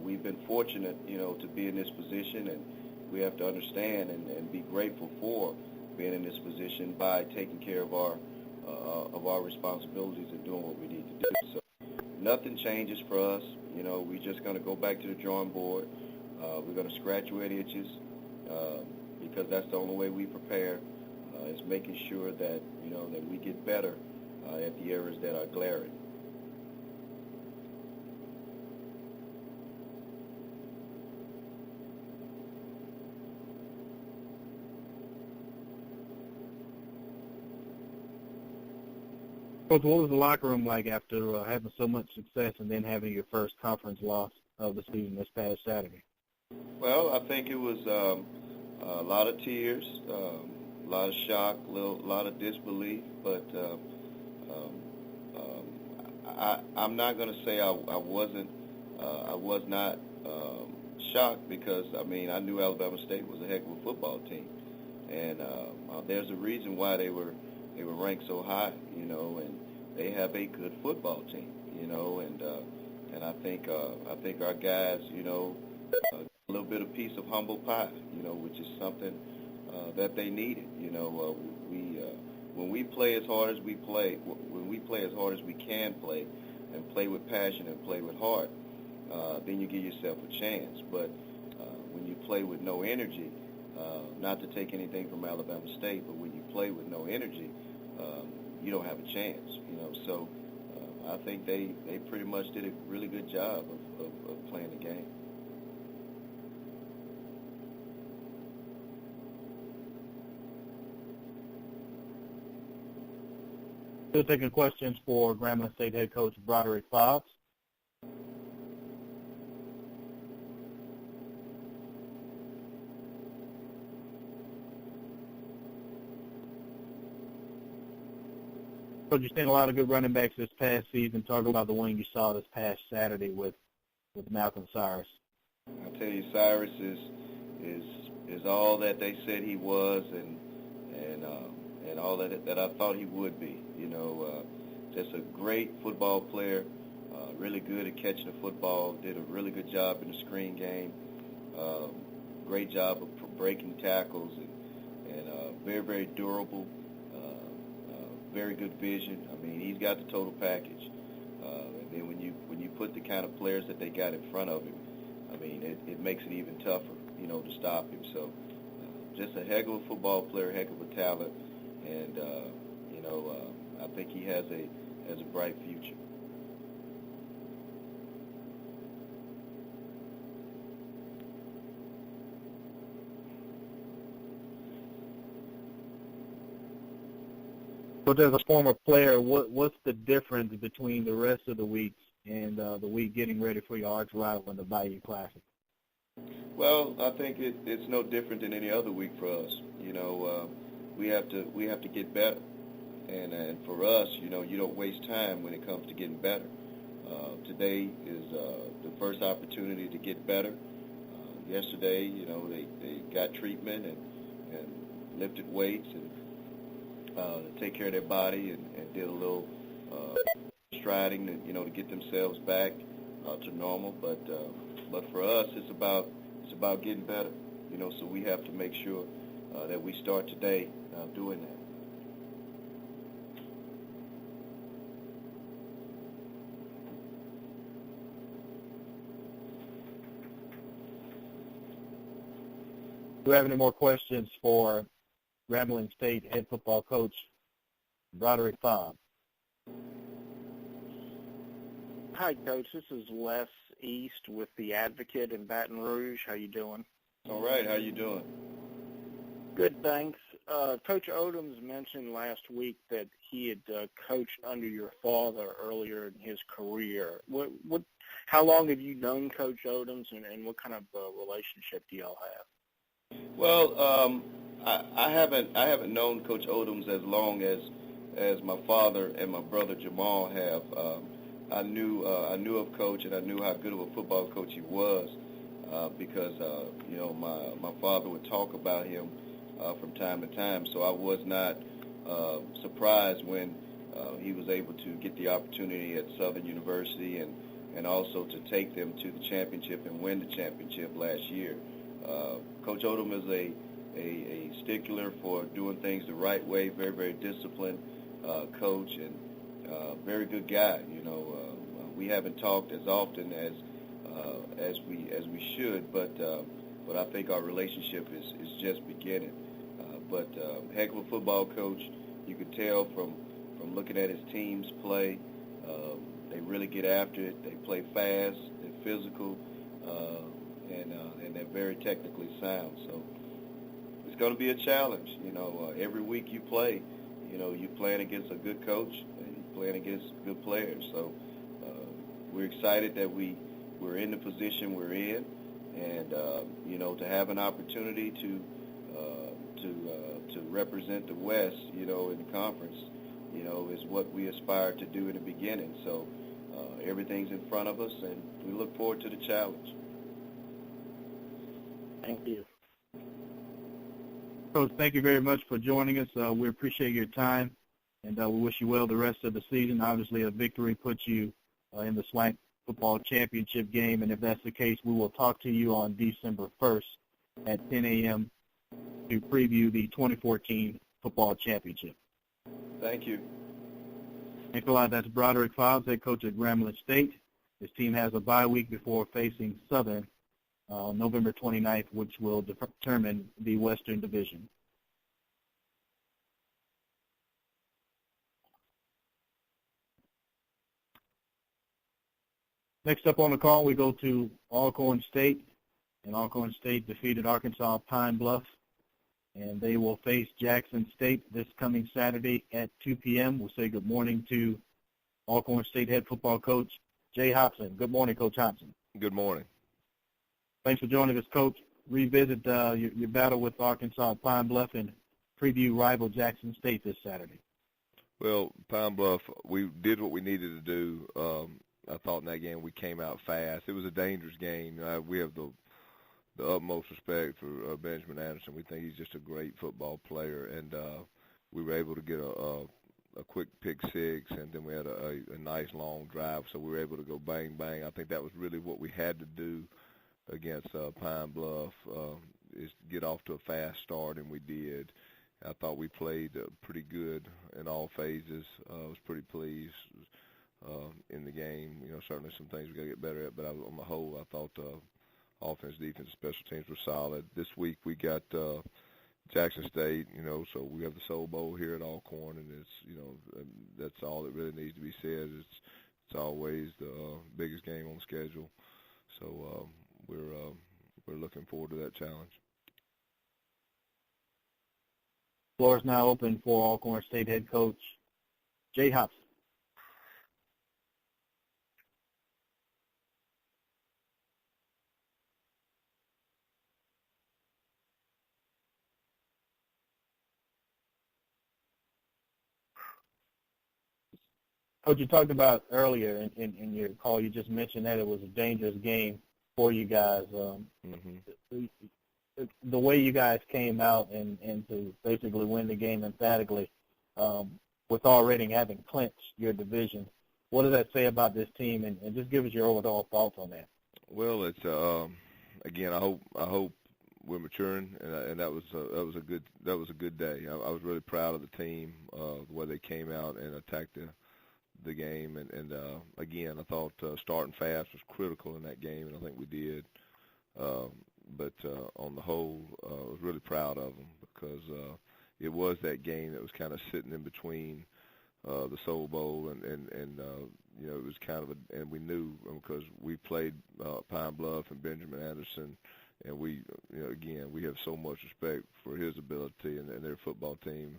We've been fortunate, to be in this position, and we have to understand and be grateful for being in this position by taking care of our responsibilities and doing what we need to do. So nothing changes for us. We're just going to go back to the drawing board. We're going to scratch away at itches because that's the only way we prepare. Is making sure that that we get better at the areas that are glaring. Coach, what was the locker room like after having so much success and then having your first conference loss of the season this past Saturday? Well, I think it was a lot of tears, a lot of shock, a lot of disbelief, but I'm not going to say I was not shocked because, I knew Alabama State was a heck of a football team, and there's a reason why they were ranked so high, and they have a good football team, and I think our guys, a little bit of piece of humble pie, which is something that they needed. When we play as hard as we play, when we play as hard as we can play, and play with passion and play with heart, then you give yourself a chance. But when you play with no energy, not to take anything from Alabama State, but when you play with no energy, you don't have a chance. So I think they pretty much did a really good job of playing the game. Still taking questions for Grambling State head coach Broadrick Fobbs. So you've seen a lot of good running backs this past season. Talk about the one you saw this past Saturday with Malcolm Cyrus. I tell you, Cyrus is all that they said he was, and all that I thought he would be. Just a great football player, really good at catching the football. Did a really good job in the screen game. Great job of breaking tackles, and very, very durable. Very good vision. He's got the total package. And then when you put the kind of players that they got in front of him, it makes it even tougher, to stop him. So just a heck of a football player, heck of a talent, and I think he has a bright future. So as a former player, what's the difference between the rest of the weeks and the week getting ready for your arch rival in the Bayou Classic? Well, I think it's no different than any other week for us. We have to get better, and for us, you don't waste time when it comes to getting better. Today is the first opportunity to get better. Yesterday, they got treatment and lifted weights and take care of their body and did a little striding to get themselves back to normal. But for us, it's about getting better. So we have to make sure that we start today doing that. Do you have any more questions for Grambling State head football coach Broadrick Fobbs? Hi, Coach. This is Les East with the Advocate in Baton Rouge. How you doing? All right. How you doing? Good, thanks. Coach Odums mentioned last week that he had coached under your father earlier in his career. How long have you known Coach Odums, and what kind of relationship do y'all have? Well, I haven't known Coach Odums as long as my father and my brother Jamal have. I knew of Coach, and I knew how good of a football coach he was because my father would talk about him from time to time. So I was not surprised when He was able to get the opportunity at Southern University and also to take them to the championship and win the championship last year. Coach Odom is a stickler for doing things the right way, very, very disciplined coach, and very good guy. We haven't talked as often as we should, but I think our relationship is just beginning. But heck of a football coach. You could tell from looking at his teams play. They really get after it. They play fast. They're physical, and they're very technically sound. So it's going to be a challenge. Every week you play, you're playing against a good coach and you're playing against good players. So we're excited that we're in the position we're in, and to have an opportunity to represent the West, in the conference, is what we aspired to do in the beginning. So everything's in front of us, and we look forward to the challenge. Thank you. Coach, thank you very much for joining us. We appreciate your time, and we wish you well the rest of the season. Obviously, a victory puts you in the SWAC football championship game, and if that's the case, we will talk to you on December 1st at 10 a.m. to preview the 2014 football championship. Thank you. Thanks a lot. That's Broadrick Fobbs, head coach at Grambling State. His team has a bye week before facing Southern on November 29th, which will determine the Western Division. Next up on the call, we go to Alcorn State, and Alcorn State defeated Arkansas Pine Bluff, and they will face Jackson State this coming Saturday at 2 p.m. We'll say good morning to Alcorn State head football coach Jay Hopson. Good morning, Coach Hopson. Good morning. Thanks for joining us, Coach. Revisit your battle with Arkansas Pine Bluff and preview rival Jackson State this Saturday. Well, Pine Bluff, we did what we needed to do. I thought in that game we came out fast. It was a dangerous game. We have the utmost respect for Benjamin Anderson. We think he's just a great football player, and we were able to get a quick pick six, and then we had a nice long drive, so we were able to go bang, bang. I think that was really what we had to do against Pine Bluff, is get off to a fast start, and we did. I thought we played pretty good in all phases. I was pretty pleased in the game. Certainly some things we got to get better at, but on the whole, I thought offense, defense, special teams were solid. This week we got Jackson State, so we have the Soul Bowl here at Alcorn, and it's, that's all that really needs to be said. It's always the biggest game on the schedule, so we're looking forward to that challenge. Floor is now open for Alcorn State head coach Jay Hopson. Coach, you talked about earlier in your call, you just mentioned that it was a dangerous game for you guys. The way you guys came out and to basically win the game emphatically, with already having clinched your division, what does that say about this team? And just give us your overall thoughts on that. Well, it's again, I hope we're maturing, and that was a good day. I was really proud of the team, the way they came out and attacked the game, and again, I thought starting fast was critical in that game, and I think we did. But on the whole, I was really proud of them because it was that game that was kind of sitting in between the Soul Bowl and it was kind of and we knew because we played Pine Bluff and Benjamin Anderson, and we again we have so much respect for his ability and their football team.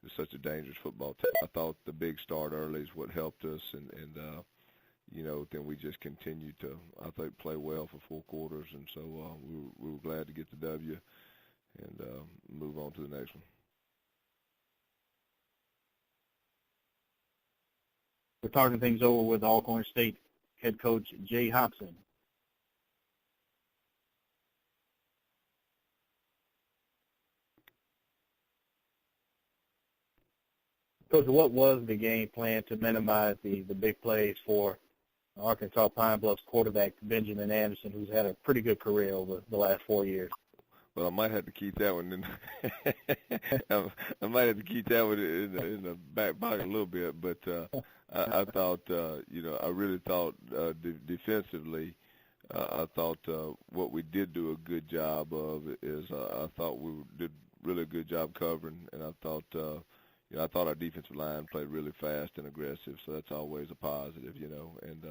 It's such a dangerous football team. I thought the big start early is what helped us, and then we just continued to, I think, play well for 4 quarters, and so we were glad to get the W and move on to the next one. We're talking things over with Alcorn State head coach Jay Hopson. Coach, what was the game plan to minimize the big plays for Arkansas Pine Bluff's quarterback, Benjamin Anderson, who's had a pretty good career over the last 4 years? Well, I might have to keep that one I might have to keep that one in the back pocket a little bit. But I thought, I really thought defensively, I thought what we did do a good job of is I thought we did really a good job covering, and I thought I thought our defensive line played really fast and aggressive, so that's always a positive, and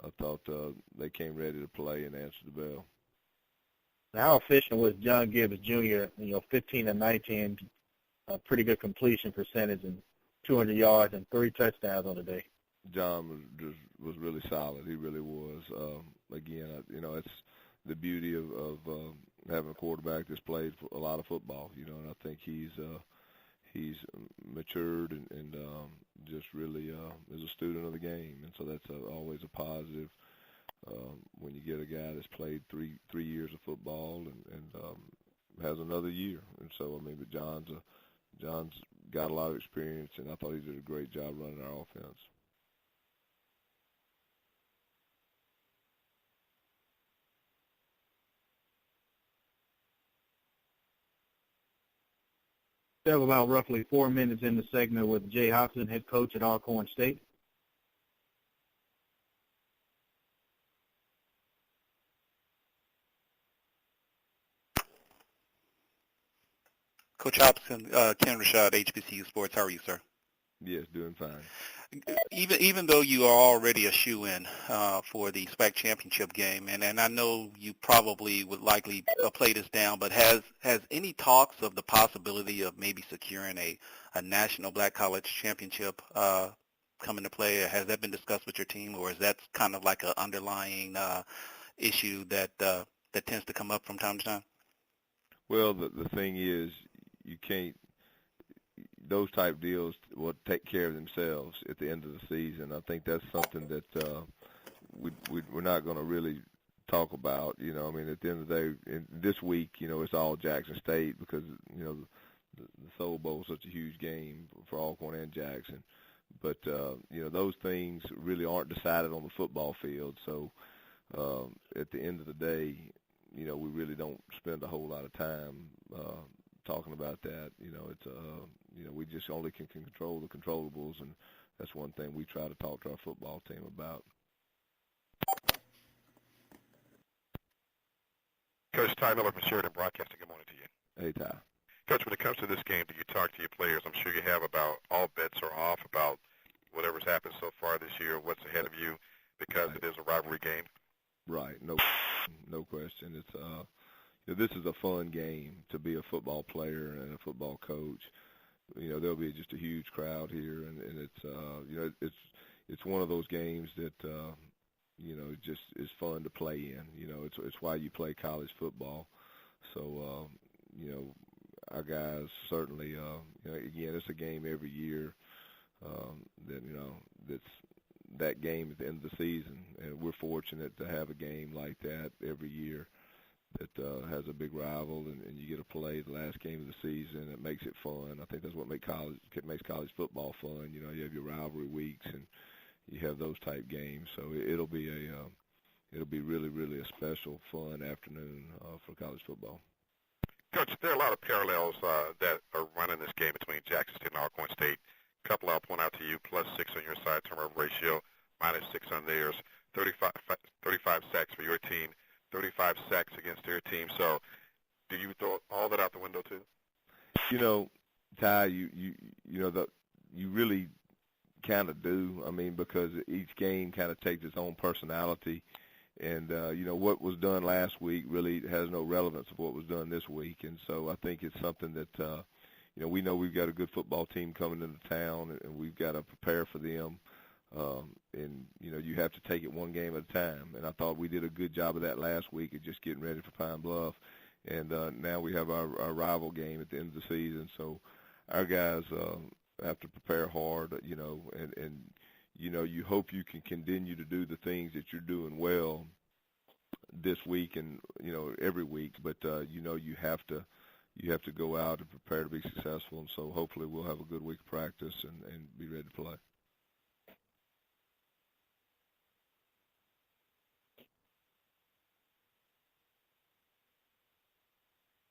I thought they came ready to play and answer the bell. How efficient was John Gibbs Jr., 15 and 19, a pretty good completion percentage and 200 yards and 3 touchdowns on the day? John was really solid. He really was. Again, it's the beauty of having a quarterback that's played a lot of football, and I think he's matured and just really is a student of the game, and so that's always a positive when you get a guy that's played three years of football and has another year. And so, but John's got a lot of experience, and I thought he did a great job running our offense. We have about roughly 4 minutes in the segment with Jay Hopson, head coach at Alcorn State. Coach Hopson, Ken Rashad, HBCU Sports. How are you, sir? Yes, doing fine. Even though you are already a shoo-in for the SWAC championship game, and I know you probably would likely play this down, but has any talks of the possibility of maybe securing a national black college championship come into play? Has that been discussed with your team, or is that kind of like an underlying issue that tends to come up from time to time? Well, the thing is, you can't. Those type deals will take care of themselves at the end of the season. I think that's something that we're not going to really talk about. At the end of the day, this week, it's all Jackson State because the Soul Bowl is such a huge game for Alcorn and Jackson. But those things really aren't decided on the football field. So at the end of the day, we really don't spend a whole lot of time talking about that. We just only can control the controllables, and that's one thing we try to talk to our football team about. Coach Ty Miller from Sheridan Broadcasting, good morning to you. Hey, Ty. Coach, when it comes to this game, do you talk to your players? I'm sure you have about all bets are off about whatever's happened so far this year, what's ahead of you, because it is a rivalry game. Right, no question. It's this is a fun game to be a football player and a football coach. There'll be just a huge crowd here, and it's it's one of those games that just is fun to play in. It's why you play college football. So our guys certainly again, it's a game every year that's that game at the end of the season, and we're fortunate to have a game like that every year that has a big rival, and you get to play the last game of the season. It makes it fun. I think that's what makes college football fun. You have your rivalry weeks, and you have those type games. So it'll be really, really a special, fun afternoon for college football. Coach, there are a lot of parallels that are running this game between Jackson State and Alcorn State. A couple I'll point out to you: +6 on your side turnover ratio, -6 on theirs. 35 sacks for your team, 35 sacks against their team. So do you throw all that out the window too? Ty, you really kind of do. I mean, because each game kind of takes its own personality. And, what was done last week really has no relevance of what was done this week. And so I think it's something that, we know we've got a good football team coming into town, and we've got to prepare for them. And, you have to take it one game at a time. And I thought we did a good job of that last week of just getting ready for Pine Bluff. And now we have our rival game at the end of the season. So our guys have to prepare hard, and you hope you can continue to do the things that you're doing well this week and, every week. But, you have to you have to go out and prepare to be successful. And so hopefully we'll have a good week of practice and be ready to play.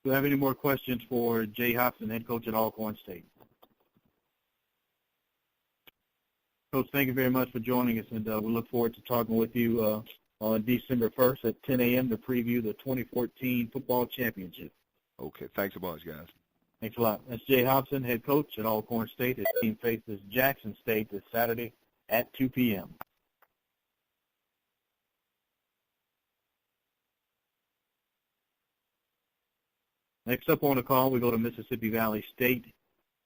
Do you have any more questions for Jay Hopson, head coach at Alcorn State? Coach, thank you very much for joining us, and we look forward to talking with you on December 1st at 10 a.m. to preview the 2014 football championship. Okay, thanks a bunch, guys. Thanks a lot. That's Jay Hopson, head coach at Alcorn State. His team faces Jackson State this Saturday at 2 p.m. Next up on the call, we go to Mississippi Valley State,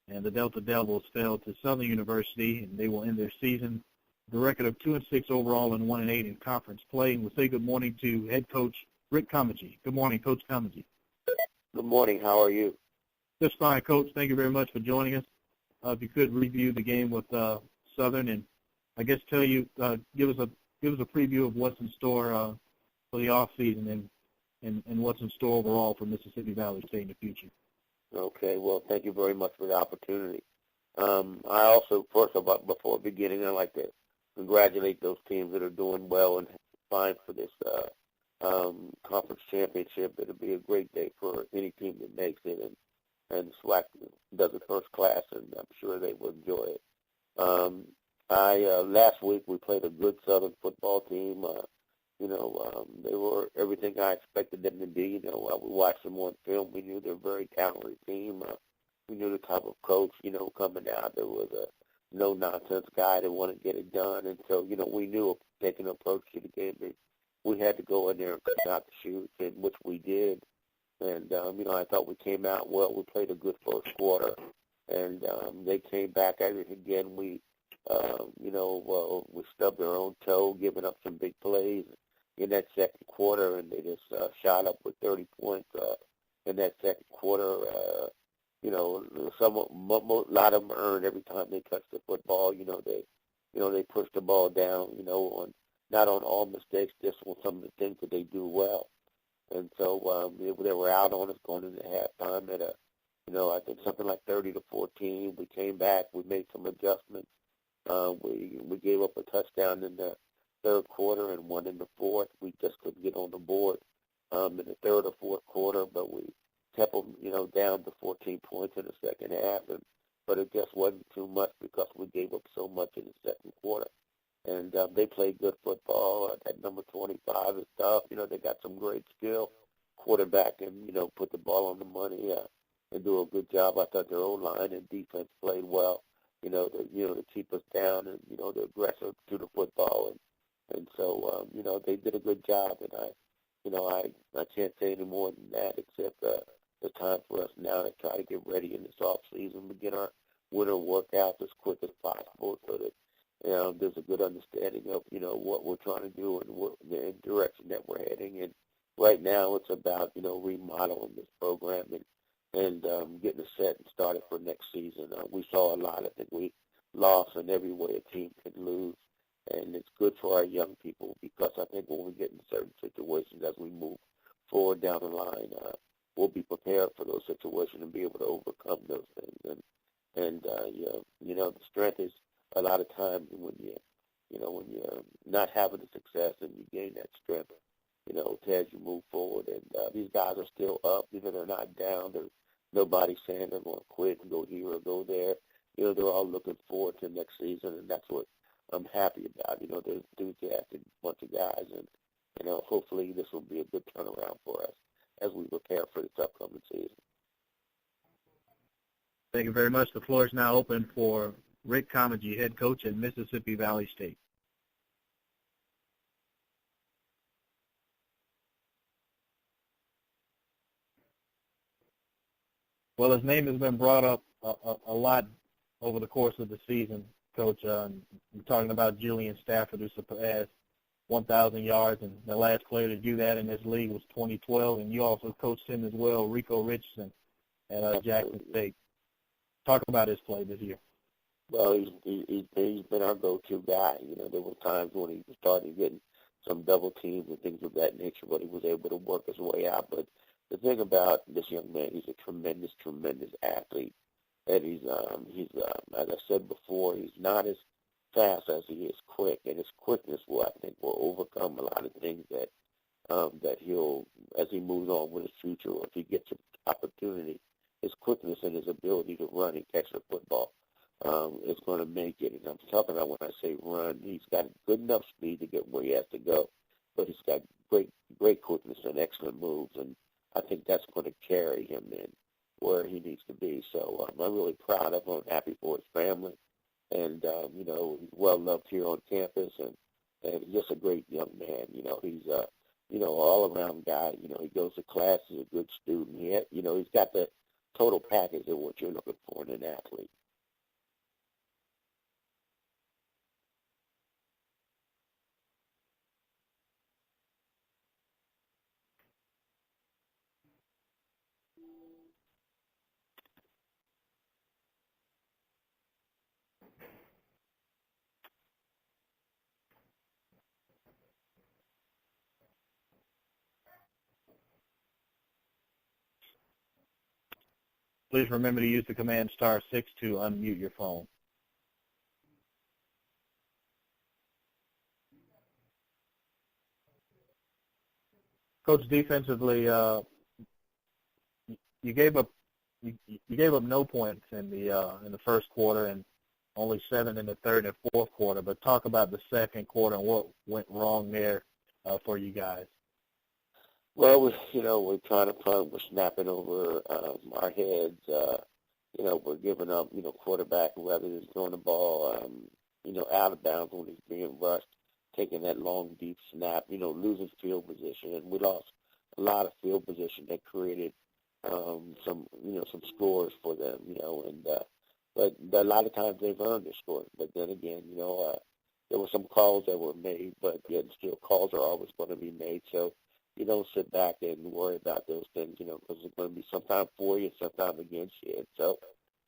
and the Delta Devils fell to Southern University, and they will end their season with a record of 2-6 overall and 1-8 in conference play. And we'll say good morning to head coach Rick Comegy. Good morning, Coach Comegy. Good morning. How are you? Just fine, Coach. Thank you very much for joining us. If you could review the game with Southern, and I guess give us a preview of what's in store for the off season and what's in store overall for Mississippi Valley State in the future. Okay. Well, thank you very much for the opportunity. I also, first of all, before beginning, I'd like to congratulate those teams that are doing well and fine for this conference championship. It'll be a great day for any team that makes it, and SWAC does it first class, and I'm sure they will enjoy it. Last week we played a good Southern football team. They were everything I expected them to be. We watched them on film. We knew they're a very talented team. We knew the type of coach, coming out. There was a no-nonsense guy that wanted to get it done. And so, we knew taking an approach to the game that we had to go in there and come out to shoot, and which we did. And, I thought we came out well. We played a good first quarter. And they came back at it again. We stubbed our own toe, giving up some big plays in that second quarter, and they just shot up with 30 points in that second quarter. A lot of them earned every time they touched the football. They pushed the ball down. Not on all mistakes, just on some of the things that they do well. And so they were out on us going into halftime at I think something like 30-14. We came back. We made some adjustments. We gave up a touchdown in the third quarter and one in the fourth. We just couldn't get on the board in the third or fourth quarter, but we kept them, down to 14 points in the second half. But it just wasn't too much because we gave up so much in the second quarter. And they played good football. That number 25 is tough. They got some great skill. Quarterback and, put the ball on the money and do a good job. I thought their O-line and defense played well. To keep us down and, the aggressive to the football. And so, they did a good job. And I can't say any more than that except the time for us now to try to get ready in this off season to get our winter workouts as quick as possible so that, there's a good understanding of, what we're trying to do and the direction that we're heading. And right now it's about, remodeling this program and getting it set and started for next season. We saw a lot. I think we lost in every way a team can lose, and it's good for our young people because I think when we get in certain situations as we move forward down the line, we'll be prepared for those situations and be able to overcome those things. And the strength is a lot of times when you're not having the success and you gain that strength, as you move forward. And these guys are still up. They're not down. There's nobody saying they're going to quit and go here or go there. They're all looking forward to next season, and that's what I'm happy about. There's enthusiastic bunch of guys, and, hopefully this will be a good turnaround for us as we prepare for this upcoming season. Thank you very much. The floor is now open for Rick Comegy, head coach at Mississippi Valley State. Well, his name has been brought up a lot over the course of the season, Coach. We're talking about Julian Stafford, who surpassed 1,000 yards, and the last player to do that in this league was 2012, and you also coached him as well, Rico Richardson, at Jackson State. Talk about his play this year. Well, he's been our go-to guy. There were times when he started getting some double teams and things of that nature, but he was able to work his way out. But the thing about this young man, he's a tremendous, tremendous athlete. And he's as I said before, he's not as fast as he is quick, and his quickness will, I think, will overcome a lot of things that he'll, as he moves on with his future, or if he gets an opportunity, his quickness and his ability to run and catch the football is going to make it. And I'm talking about, when I say run, he's got good enough speed to get where he has to go, but he's got great quickness and excellent moves, and I think that's going to carry him in where he needs to be. So I'm really proud of him. I'm happy for his family. And, you know, he's well-loved here on campus, and he's just a great young man. You know, he's you know, all-around guy. You know, he goes to class, he's a good student. You know, he's got the total package of what you're looking for in an athlete. Please remember to use the command *6 to unmute your phone. Coach, defensively, you gave up no points in the first quarter and only 7 in the third and fourth quarter. But talk about the second quarter and what went wrong there for you guys. Well, we're trying to punt. We're snapping over our heads. We're giving up, quarterback rather than throwing the ball, out of bounds when he's being rushed, taking that long, deep snap, losing field position. And we lost a lot of field position that created some scores for them, but a lot of times they've earned their scores. But then again, there were some calls that were made, but yet still calls are always going to be made. So you don't sit back and worry about those things, because it's going to be sometime for you, sometime against you. And so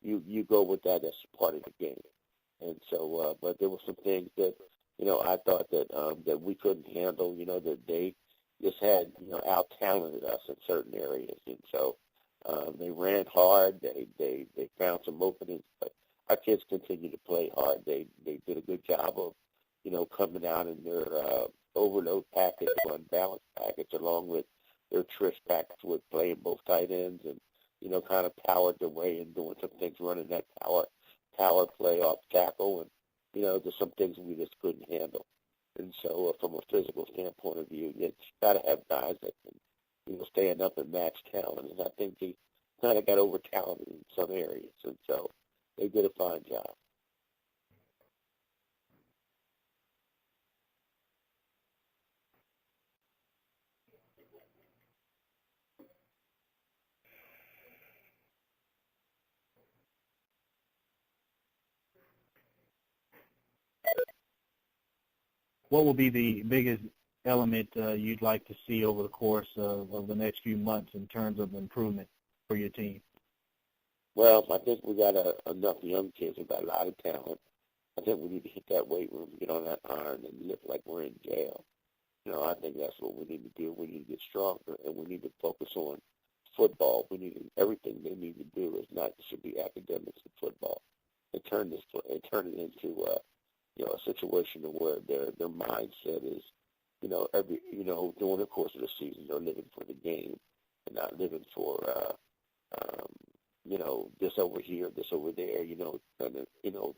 you go with that as part of the game. And so, but there were some things that, I thought that we couldn't handle, that they just had, out-talented us in certain areas. And so they ran hard. They found some openings, but our kids continue to play hard. They did a good job of, coming out in their overload package, unbalanced package, along with their trish package with playing both tight ends and, kind of powered their way and doing some things, running that power play off tackle. And, there's some things we just couldn't handle. And so from a physical standpoint of view, you got to have guys that can, stand up and match talent. And I think they kind of got over-talented in some areas. And so they did a fine job. What will be the biggest element you'd like to see over the course of the next few months in terms of improvement for your team? Well, I think we got enough young kids who got a lot of talent. I think we need to hit that weight room, get on that iron, and look like we're in jail. I think that's what we need to do. We need to get stronger, and we need to focus on football. We need everything they need to do is not should be academics and football, and turn it into a situation where their mindset is, during the course of the season, they're living for the game and not living for, this over here, this over there, and,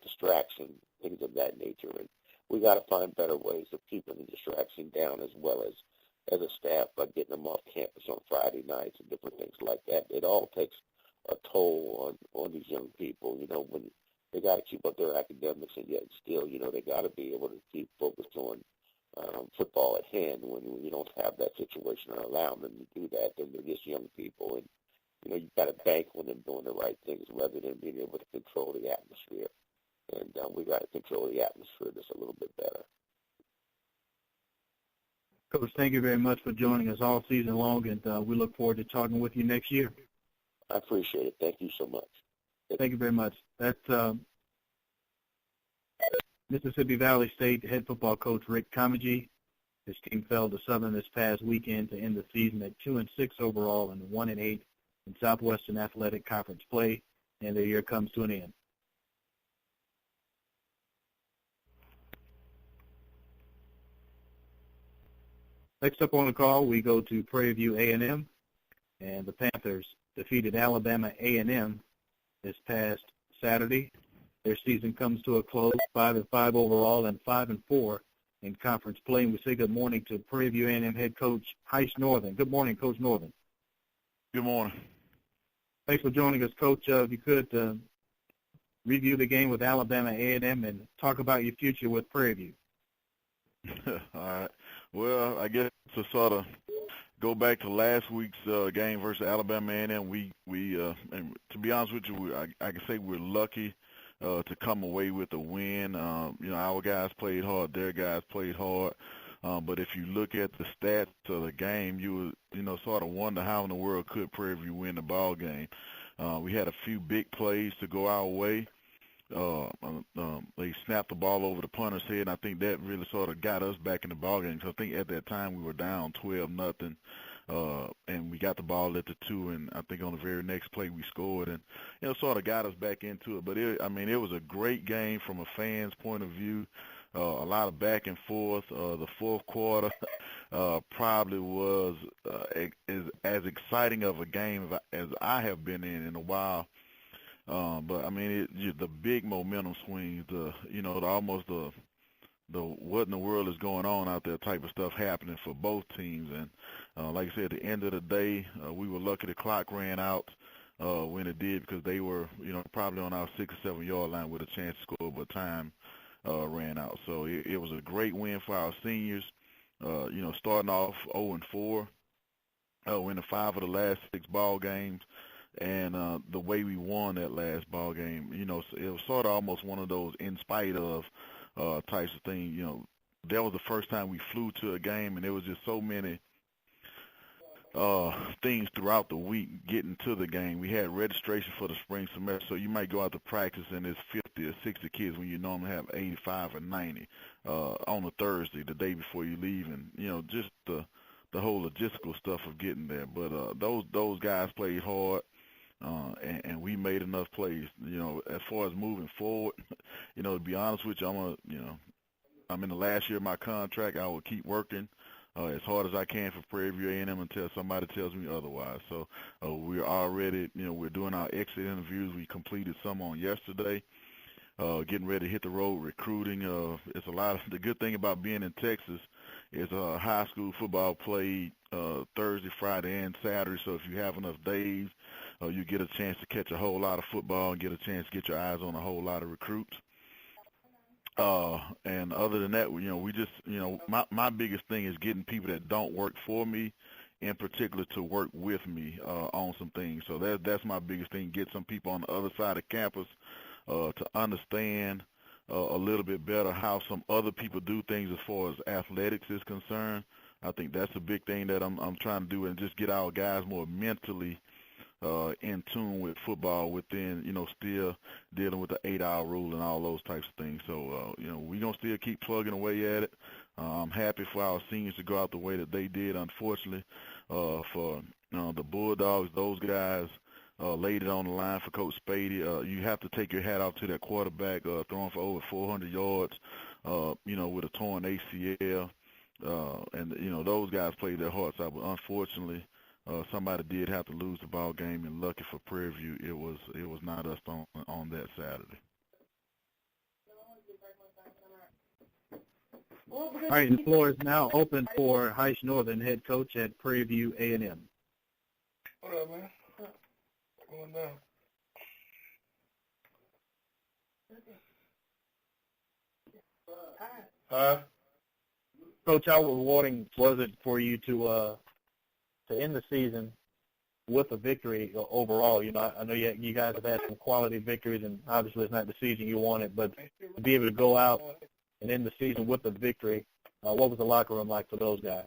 distraction, things of that nature. And we got to find better ways of keeping the distraction down as well as a staff by getting them off campus on Friday nights and different things like that. It all takes a toll on these young people, when they got to keep up their academics, and yet still, they got to be able to keep focused on football at hand. When you don't have that situation or allow them to do that, then they're just young people, and you've got to bank on them doing the right things rather than being able to control the atmosphere. And we got to control the atmosphere just a little bit better. Coach, thank you very much for joining us all season long, and we look forward to talking with you next year. I appreciate it. Thank you so much. Thank you very much. That's Mississippi Valley State head football coach Rick Comegy. His team fell to Southern this past weekend to end the season at 2-6 overall and 1-8 in Southwestern Athletic Conference play, and their year comes to an end. Next up on the call, we go to Prairie View A&M, and the Panthers defeated Alabama A&M this past Saturday. Their season comes to a close, 5-5 overall and 5-4 in conference play. And we say good morning to Prairie View A&M head coach Heishma. Good morning, Coach Northern. Good morning. Thanks for joining us, Coach. If you could review the game with Alabama A&M and talk about your future with Prairie View. All right. Well, I guess to sort of go back to last week's game versus Alabama A&M, we and to be honest with you, I can say we're lucky to come away with a win. Our guys played hard, their guys played hard. But if you look at the stats of the game, you would, sort of wonder how in the world could Prairie View win the ball game. We had a few big plays to go our way. They snapped the ball over the punter's head, and I think that really sort of got us back in the ball game. So I think at that time we were down 12-0, and we got the ball at the 2, and I think on the very next play we scored, and sort of got us back into it. But it was a great game from a fan's point of view. A lot of back and forth. The fourth quarter probably was as exciting of a game as I have been in a while. But the big momentum swings, almost the what in the world is going on out there type of stuff happening for both teams. And like I said, at the end of the day, we were lucky the clock ran out when it did, because they were, probably on our 6 or 7 yard line with a chance to score, but time ran out. So it was a great win for our seniors. Starting off 0-4, winning 5 of the last 6 ball games. And the way we won that last ball game, it was sort of almost one of those in spite of types of things. That was the first time we flew to a game, and there was just so many things throughout the week getting to the game. We had registration for the spring semester, so you might go out to practice and there's 50 or 60 kids when you normally have 85 or 90 on a Thursday, the day before you leave, and just the whole logistical stuff of getting there. But those guys played hard. And we made enough plays. As far as moving forward, to be honest with you, I'm in the last year of my contract. I will keep working as hard as I can for Prairie View A&M until somebody tells me otherwise. So we're already, we're doing our exit interviews. We completed some on yesterday. Getting ready to hit the road recruiting. It's a lot. The good thing about being in Texas is high school football played Thursday, Friday, and Saturday. So if you have enough days, you get a chance to catch a whole lot of football and get a chance to get your eyes on a whole lot of recruits. And other than that, we just, my biggest thing is getting people that don't work for me, in particular, to work with me on some things. So that's my biggest thing, get some people on the other side of campus to understand a little bit better how some other people do things as far as athletics is concerned. I think that's a big thing that I'm trying to do, and just get our guys more mentally in tune with football within, still dealing with the 8-hour rule and all those types of things. So, we're going to still keep plugging away at it. I'm happy for our seniors to go out the way that they did. Unfortunately, for the Bulldogs, those guys laid it on the line for Coach Spady. You have to take your hat off to that quarterback throwing for over 400 yards, with a torn ACL. And, those guys played their hearts out. But unfortunately, somebody did have to lose the ball game, and lucky for Prairie View, it was not us on that Saturday. All right, the floor is now open for Heish Northern, head coach at Prairie View A&M. What up, man? What's going down? Huh? Coach, how rewarding was it for you to end the season with a victory overall? I know you guys have had some quality victories, and obviously it's not the season you wanted, but to be able to go out and end the season with a victory, what was the locker room like for those guys?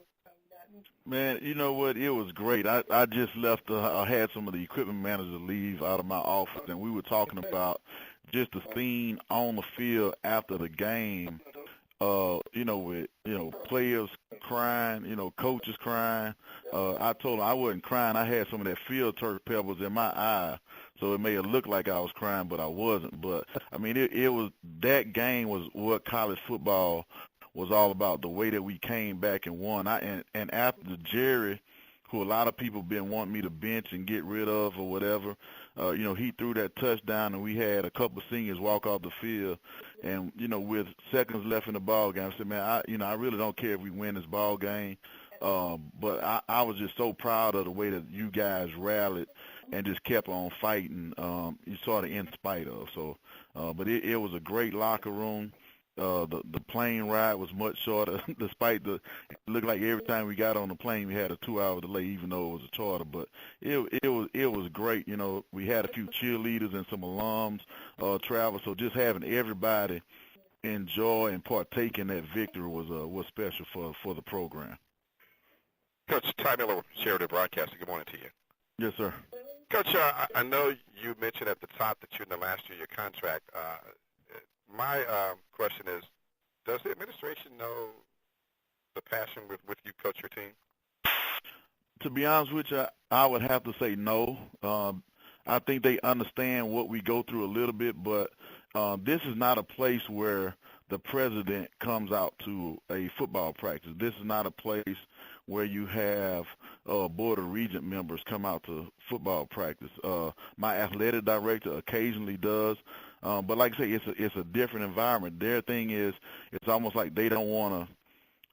Man, you know what? It was great. I just left. I had some of the equipment managers leave out of my office, and we were talking about just the scene on the field after the game. With players crying, coaches crying. I told them I wasn't crying. I had some of that field turf pebbles in my eye, so it may have looked like I was crying, but I wasn't. But, I mean, it was that game was what college football was all about, the way that we came back and won. And after Jerry, who a lot of people been wanting me to bench and get rid of or whatever, he threw that touchdown, and we had a couple of seniors walk off the field. And, with seconds left in the ball game, I said, man, I really don't care if we win this ball game. But I was just so proud of the way that you guys rallied and just kept on fighting, sort of in spite of. So, but it was a great locker room. The plane ride was much shorter, despite it looked like every time we got on the plane we had a 2-hour delay, even though it was a charter. But it was great. We had a few cheerleaders and some alums travel, so just having everybody enjoy and partake in that victory was special for the program. Coach Ty Miller, Sheridan Broadcasting. Good morning to you. Yes, sir. Coach, I know you mentioned at the top that you're in the last year of your contract. My question is, does the administration know the passion with you coach your team? To be honest with you, I would have to say no. I think they understand what we go through a little bit, but this is not a place where the president comes out to a football practice. This is not a place where you have Board of Regent members come out to football practice. My athletic director occasionally does. But like I say, it's a different environment. Their thing is, it's almost like they don't want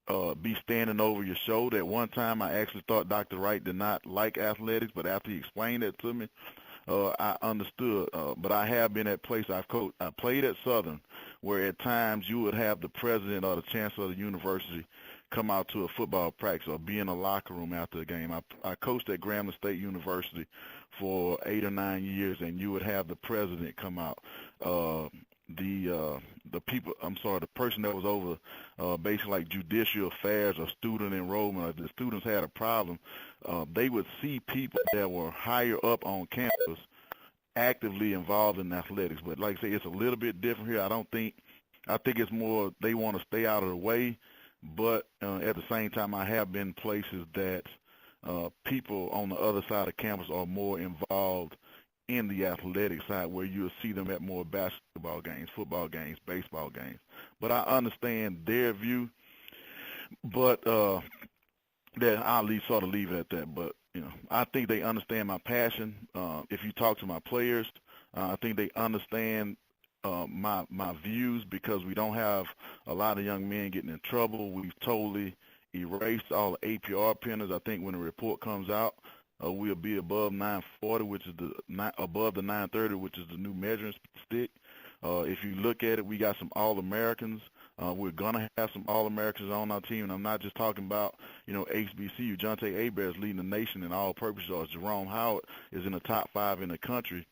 to be standing over your shoulder. At one time, I actually thought Dr. Wright did not like athletics, but after he explained it to me, I understood. But I have been at places I've coached. I played at Southern, where at times you would have the president or the chancellor of the university come out to a football practice or be in a locker room after the game. I coached at Grambling State University for 8 or 9 years, and you would have the president come out. The person that was over basically like judicial affairs or student enrollment, or if the students had a problem, they would see people that were higher up on campus actively involved in athletics. But like I say, it's a little bit different here. I think it's more they want to stay out of the way, but at the same time, I have been places that people on the other side of campus are more involved in the athletic side, where you'll see them at more basketball games, football games, baseball games. But I understand their view, but that I'll sort of leave it at that. But, I think they understand my passion. If you talk to my players, I think they understand my views, because we don't have a lot of young men getting in trouble. We've totally erased all the APR penalties. I think when the report comes out, we'll be above 940, which is above the 930, which is the new measuring stick. If you look at it, we got some All-Americans. We're going to have some All-Americans on our team, and I'm not just talking about, HBCU. Jonte Hebert is leading the nation in all-purpose yards. Jerome Howard is in the top 5 in the country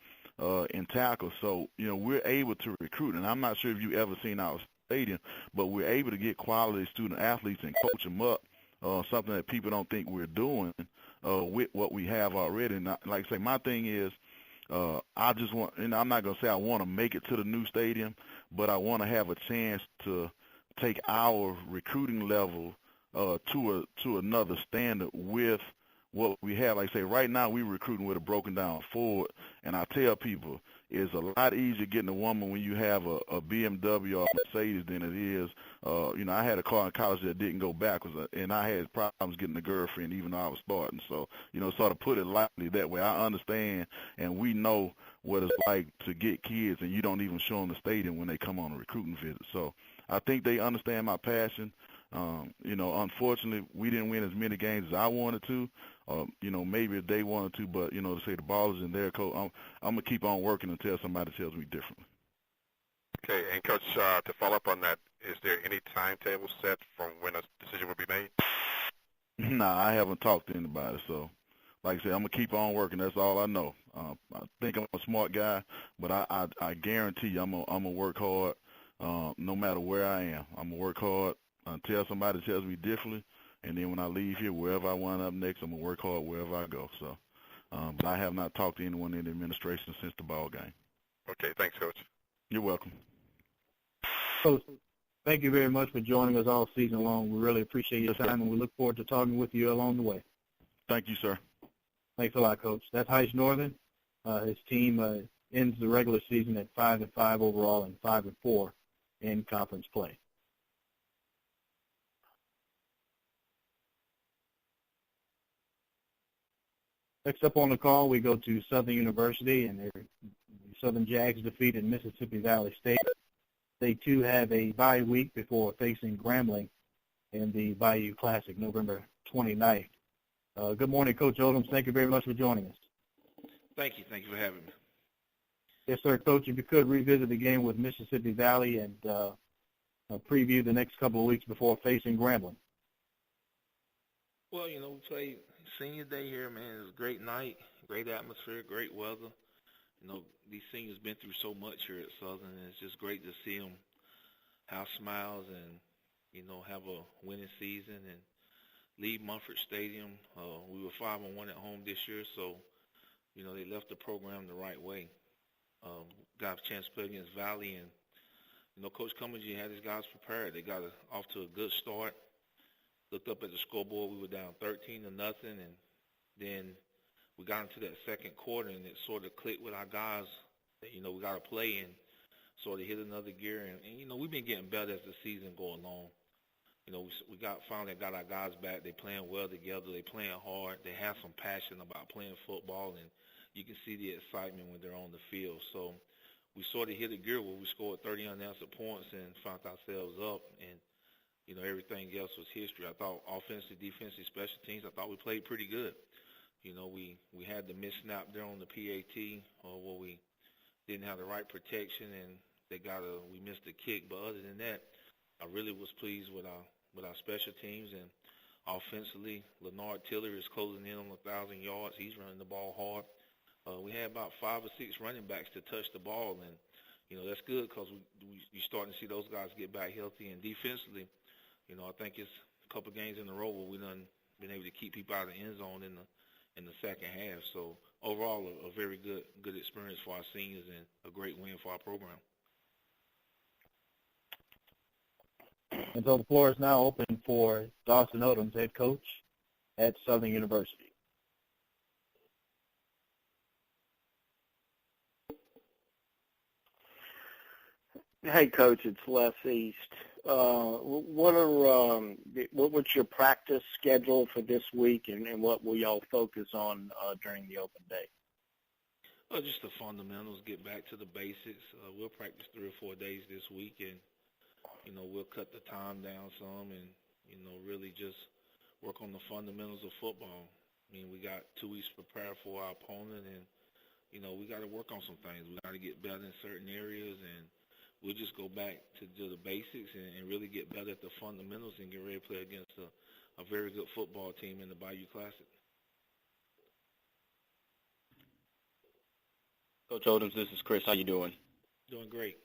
in tackles. So, we're able to recruit, and I'm not sure if you ever seen our stadium, but we're able to get quality student-athletes and coach them up, something that people don't think we're doing with what we have already. And like I say, my thing is, I just want, and I'm not going to say I want to make it to the new stadium, but I want to have a chance to take our recruiting level to another standard with what we have. Like I say, right now we're recruiting with a broken down Ford, and I tell people it's a lot easier getting a woman when you have a BMW or a Mercedes than it is. I had a car in college that didn't go backwards, and I had problems getting a girlfriend even though I was starting. So, sort of put it lightly that way. I understand, and we know what it's like to get kids, and you don't even show them the stadium when they come on a recruiting visit. So I think they understand my passion. Unfortunately, we didn't win as many games as I wanted to. Maybe if they wanted to, but, to say the ball is in their coach, I'm going to keep on working until somebody tells me differently. Okay, and Coach, to follow up on that, is there any timetable set from when a decision will be made? Nah, I haven't talked to anybody, so like I said, I'm going to keep on working. That's all I know. I think I'm a smart guy, but I guarantee you I'm going to work hard no matter where I am. I'm going to work hard until somebody tells me differently, and then when I leave here, wherever I wind up next, I'm going to work hard wherever I go. So, but I have not talked to anyone in the administration since the ball game. Okay, thanks, Coach. You're welcome. Thank you very much for joining us all season long. We really appreciate your time, and we look forward to talking with you along the way. Thank you, sir. Thanks a lot, Coach. That's Heishma Northern. His team ends the regular season at 5-5 overall and 5-4 in conference play. Next up on the call, we go to Southern University, and their Southern Jags defeated Mississippi Valley State. They, too, have a bye week before facing Grambling in the Bayou Classic, November 29th. Good morning, Coach Odums. Thank you very much for joining us. Thank you. Thank you for having me. Yes, sir. Coach, if you could revisit the game with Mississippi Valley and preview the next couple of weeks before facing Grambling. Well, we played senior day here, man. It was a great night, great atmosphere, great weather. These seniors been through so much here at Southern, and it's just great to see them have smiles and, have a winning season and leave Mumford Stadium. We were 5-1 at home this year, so, they left the program the right way. Got a chance to play against Valley, and, Coach Comegy had his guys prepared. They got off to a good start. Looked up at the scoreboard. We were down 13-0, and then we got into that second quarter, and it sort of clicked with our guys that, we got to play and sort of hit another gear. And we've been getting better as the season go along. We finally got our guys back. They playing well together. They playing hard. They have some passion about playing football, and you can see the excitement when they're on the field. So we sort of hit a gear where we scored 30 unanswered points and found ourselves up, and everything else was history. I thought offensively, defensively, special teams, I thought we played pretty good. We had the missed snap there on the PAT where we didn't have the right protection, and we missed the kick. But other than that, I really was pleased with our special teams, and offensively, Leonard Tiller is closing in on 1,000 yards. He's running the ball hard. We had about 5 or 6 running backs to touch the ball, and that's good because you're starting to see those guys get back healthy. And defensively, I think it's a couple games in a row where we done been able to keep people out of the end zone in the second half. So overall, a very good experience for our seniors and a great win for our program. And so the floor is now open for Dawson Odums, head coach at Southern University. Hey, Coach, it's Les East. What's your practice schedule for this week, and what will y'all focus on during the open day? Just the fundamentals, get back to the basics. We'll practice 3 or 4 days this week, and we'll cut the time down some, and really just work on the fundamentals of football. I mean, we got 2 weeks to prepare for our opponent, and we got to work on some things. We got to get better in certain areas, and we'll just go back to the basics and really get better at the fundamentals and get ready to play against a very good football team in the Bayou Classic. Coach Odums, this is Chris. How you doing? Doing great.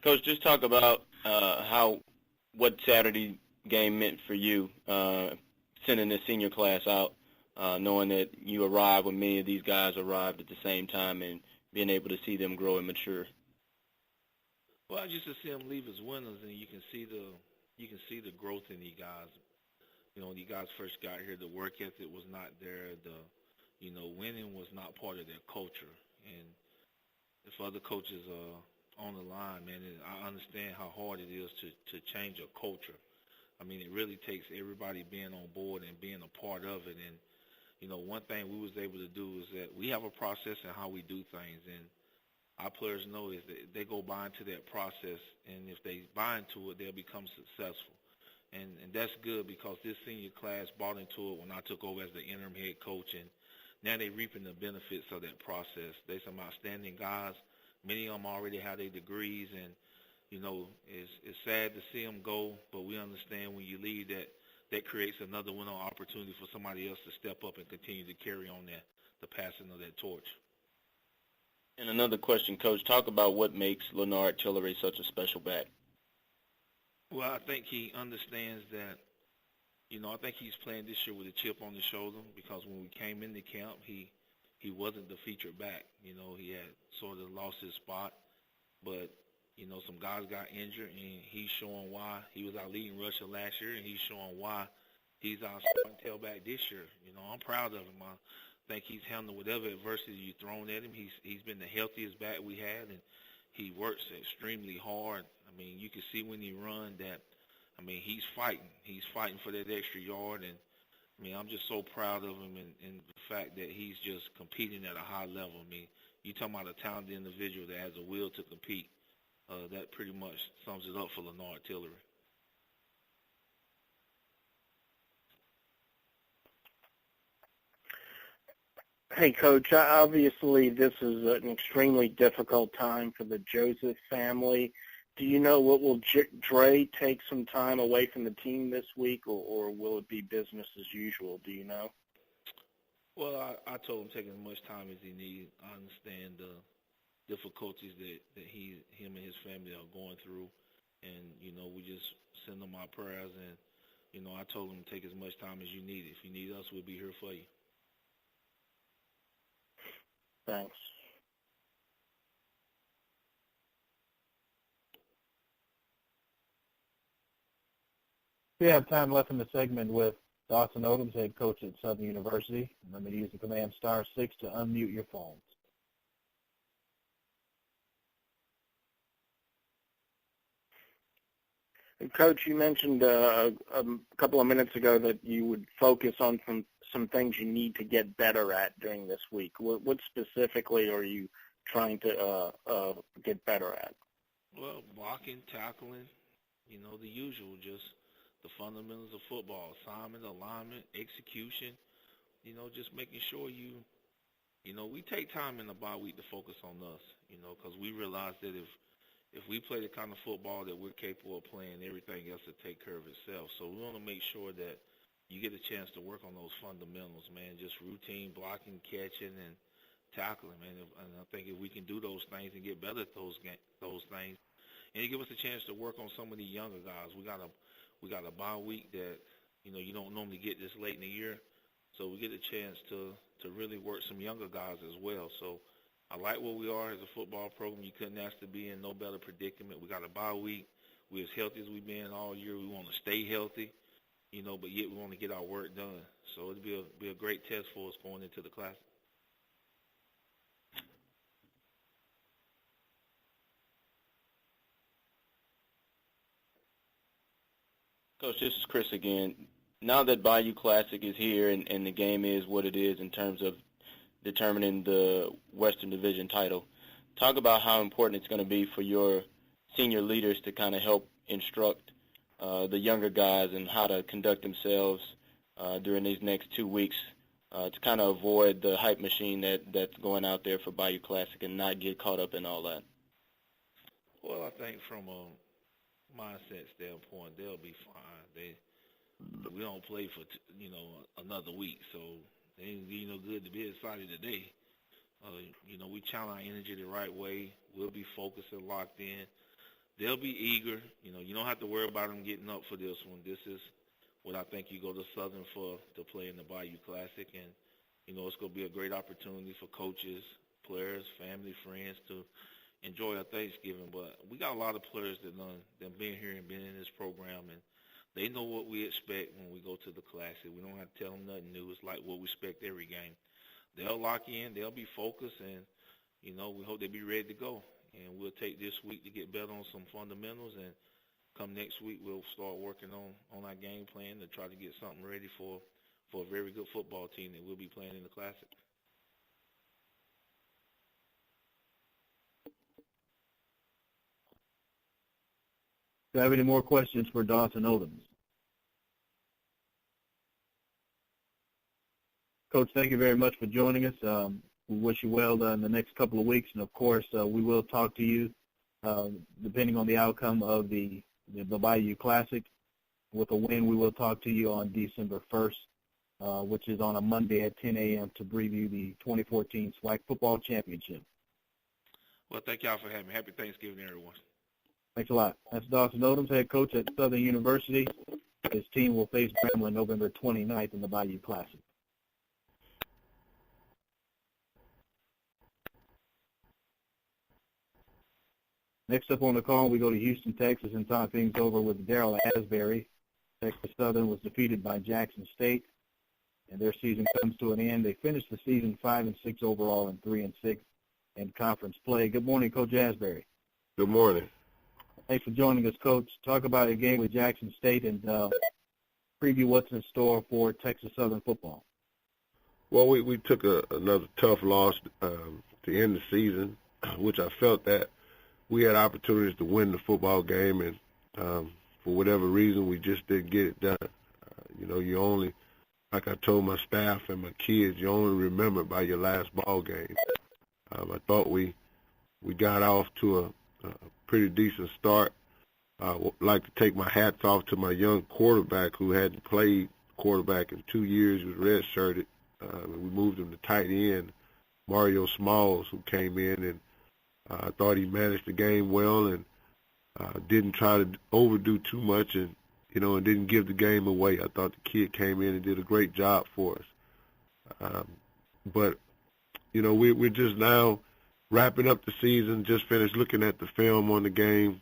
Coach, just talk about what Saturday game meant for you, sending the senior class out, knowing that you arrived when many of these guys arrived at the same time, and being able to see them grow and mature. Well, just to see them leave as winners, and you can see the growth in these guys. When these guys first got here, the work ethic was not there. Winning was not part of their culture. And if other coaches are on the line, man, I understand how hard it is to change a culture. I mean, it really takes everybody being on board and being a part of it. And one thing we was able to do is that we have a process in how we do things, and our players know is that they go buy into that process, and if they buy into it, they'll become successful. And that's good because this senior class bought into it when I took over as the interim head coach, and now they're reaping the benefits of that process. They're some outstanding guys. Many of them already have their degrees, and, it's sad to see them go, but we understand when you leave that creates another window opportunity for somebody else to step up and continue to carry on the passing of that torch. And another question, Coach, talk about what makes Leonard Tillery such a special back. Well, I think he understands that, I think he's playing this year with a chip on his shoulder because when we came into camp, he wasn't the featured back. He had sort of lost his spot. But You know, some guys got injured, and he's showing why. He was our leading rusher last year, and he's showing why he's our starting tailback this year. You know, I'm proud of him. I think he's handled whatever adversity you've thrown at him. He's been the healthiest back we had, and he works extremely hard. I mean, you can see when he runs that, I mean, he's fighting. He's fighting for that extra yard, and, I mean, I'm just so proud of him and the fact that he's just competing at a high level. I mean, you talking about a talented individual that has a will to compete. That pretty much sums it up for Lenore Artillery. Hey, Coach, obviously this is an extremely difficult time for the Joseph family. Do you know what will Dre take some time away from the team this week, or will it be business as usual? Do you know? Well, I told him take as much time as he needs. I understand the difficulties that him and his family are going through, and, you know, we just send them our prayers, and, you know, I told him take as much time as you need. If you need us, we'll be here for you. Thanks. We have time left in the segment with Dawson Odums, head coach at Southern University. Remember to use the command *6 to unmute your phones. Coach, you mentioned a couple of minutes ago that you would focus on some things you need to get better at during this week. What specifically are you trying to get better at? Well, blocking, tackling, you know, the usual, just the fundamentals of football, assignment, alignment, execution, you know, just making sure you know, we take time in the bye week to focus on us, you know, because we realize that if we play the kind of football that we're capable of playing, everything else will take care of itself. So we want to make sure that you get a chance to work on those fundamentals, man, just routine blocking, catching, and tackling, man. And I think if we can do those things and get better at those things, and it give us a chance to work on some of the younger guys. We got a bye week that, you know, you don't normally get this late in the year, so we get a chance to really work some younger guys as well. So I like where we are as a football program. You couldn't ask to be in no better predicament. We got a bye week. We're as healthy as we've been all year. We want to stay healthy, you know, but yet we want to get our work done. So it'll be a great test for us going into the Classic. Coach, this is Chris again. Now that Bayou Classic is here and the game is what it is in terms of determining the Western Division title, talk about how important it's going to be for your senior leaders to kind of help instruct the younger guys and how to conduct themselves during these next 2 weeks to kind of avoid the hype machine that's going out there for Bayou Classic and not get caught up in all that. Well, I think from a mindset standpoint, they'll be fine. We don't play for another week, so it ain't you no good to be excited today. You know, we channel our energy the right way. We'll be focused and locked in. They'll be eager. You know, you don't have to worry about them getting up for this one. This is what I think you go to Southern for, to play in the Bayou Classic, and you know it's going to be a great opportunity for coaches, players, family, friends to enjoy our Thanksgiving. But we got a lot of players that been here and been in this program, and they know what we expect when we go to the Classic. We don't have to tell them nothing new. It's like what we expect every game. They'll lock in. They'll be focused, and, you know, we hope they'll be ready to go. And we'll take this week to get better on some fundamentals, and come next week we'll start working on our game plan to try to get something ready for a very good football team that we'll be playing in the Classic. Do you have any more questions for Dawson Odums? Coach, thank you very much for joining us. We wish you well in the next couple of weeks, and of course, we will talk to you depending on the outcome of the Bayou Classic. With a win, we will talk to you on December 1st, which is on a Monday at 10 a.m. to preview the 2014 SWAC Football Championship. Well, thank y'all for having me. Happy Thanksgiving, everyone. Thanks a lot. That's Dawson Odums, head coach at Southern University. His team will face Grambling November 29th in the Bayou Classic. Next up on the call, we go to Houston, Texas, and talk things over with Darrell Asbury. Texas Southern was defeated by Jackson State, and their season comes to an end. They finished the season 5-6 overall and 3-6 in conference play. Good morning, Coach Asbury. Good morning. Thanks for joining us, Coach. Talk about your game with Jackson State and preview what's in store for Texas Southern football. Well, we took another tough loss to end the season, which I felt that we had opportunities to win the football game, and for whatever reason, we just didn't get it done. You only, like I told my staff and my kids, you only remember by your last ball game. I thought we got off to a pretty decent start. I would like to take my hats off to my young quarterback who hadn't played quarterback in 2 years. He was redshirted. We moved him to tight end, Mario Smalls, who came in, and I thought he managed the game well and didn't try to overdo too much and didn't give the game away. I thought the kid came in and did a great job for us. But we're just now wrapping up the season, just finished looking at the film on the game,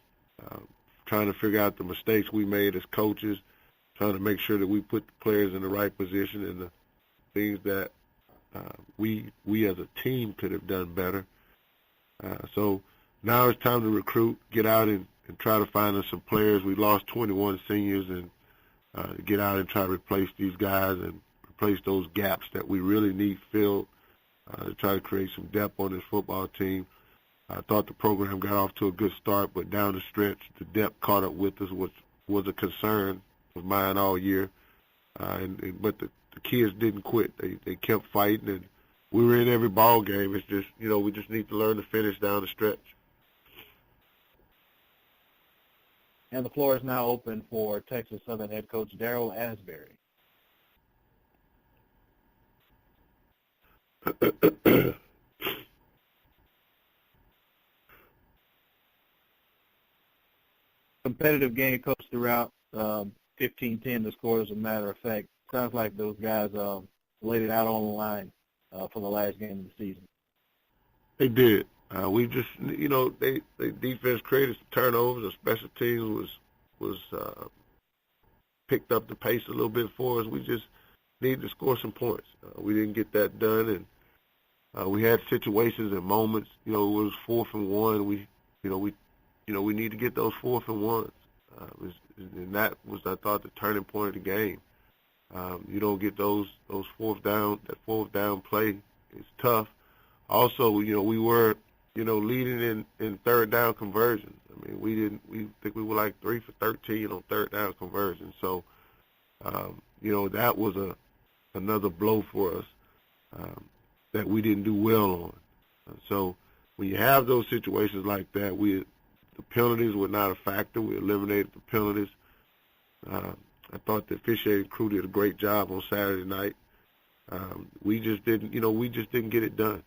trying to figure out the mistakes we made as coaches, trying to make sure that we put the players in the right position and the things that we as a team could have done better. So now it's time to recruit, get out and try to find us some players. We lost 21 seniors, and get out and try to replace these guys and replace those gaps that we really need filled to try to create some depth on this football team. I thought the program got off to a good start, but down the stretch, the depth caught up with us, which was a concern of mine all year. But the kids didn't quit. They kept fighting, and we were in every ball game. It's just, we just need to learn to finish down the stretch. And the floor is now open for Texas Southern head coach Darrell Asbury. Competitive game, coach, throughout 15-10. The score, as a matter of fact, sounds like those guys laid it out on the line for the last game of the season. They did. We just, they defense created some turnovers. The special teams was picked up the pace a little bit for us. We just needed to score some points. We didn't get that done, and we had situations and moments. It was 4th and 1. We need to get those 4th and 1s, and that was, I thought, the turning point of the game. You don't get those fourth down play. It's tough. Also, we were leading in third down conversions. I mean, we think we were like 3 for 13 on third down conversions. So, that was another blow for us that we didn't do well on. So when you have those situations like that, the penalties were not a factor. We eliminated the penalties. I thought the officiating crew did a great job on Saturday night. We just didn't get it done.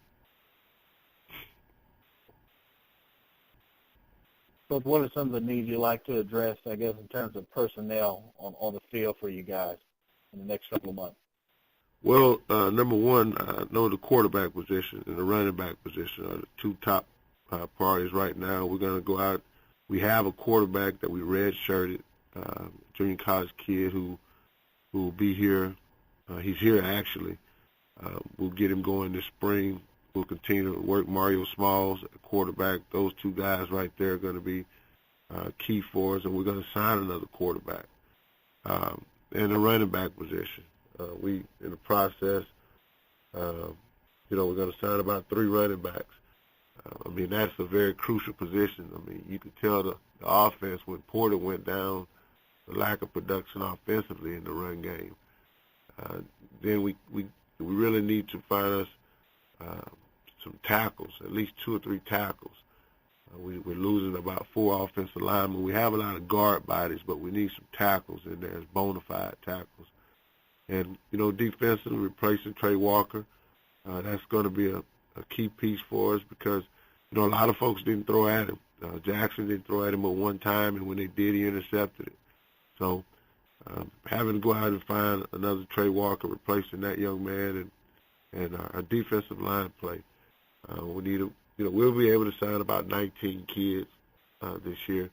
Coach, what are some of the needs you'd like to address, I guess, in terms of personnel on the field for you guys in the next couple of months? Well, number one, I know the quarterback position and the running back position are the two top priorities right now. We're going to go out. We have a quarterback that we redshirted, junior college kid who will be here. He's here, actually. We'll get him going this spring. We'll continue to work Mario Smalls at quarterback. Those two guys right there are going to be key for us, and we're going to sign another quarterback. And the running back position. We, in the process, we're going to sign about 3 running backs. I mean, that's a very crucial position. I mean, you could tell the offense when Porter went down, the lack of production offensively in the run game. Then we really need to find us some tackles, at least 2 or 3 tackles. We're losing about 4 offensive linemen. We have a lot of guard bodies, but we need some tackles in there, bona fide tackles. And, defensively, replacing Trey Walker, that's going to be a key piece for us because, a lot of folks didn't throw at him. Jackson didn't throw at him but one time, and when they did, he intercepted it. So having to go out and find another Trey Walker replacing that young man and our defensive line play. We need we'll be able to sign about 19 kids this year.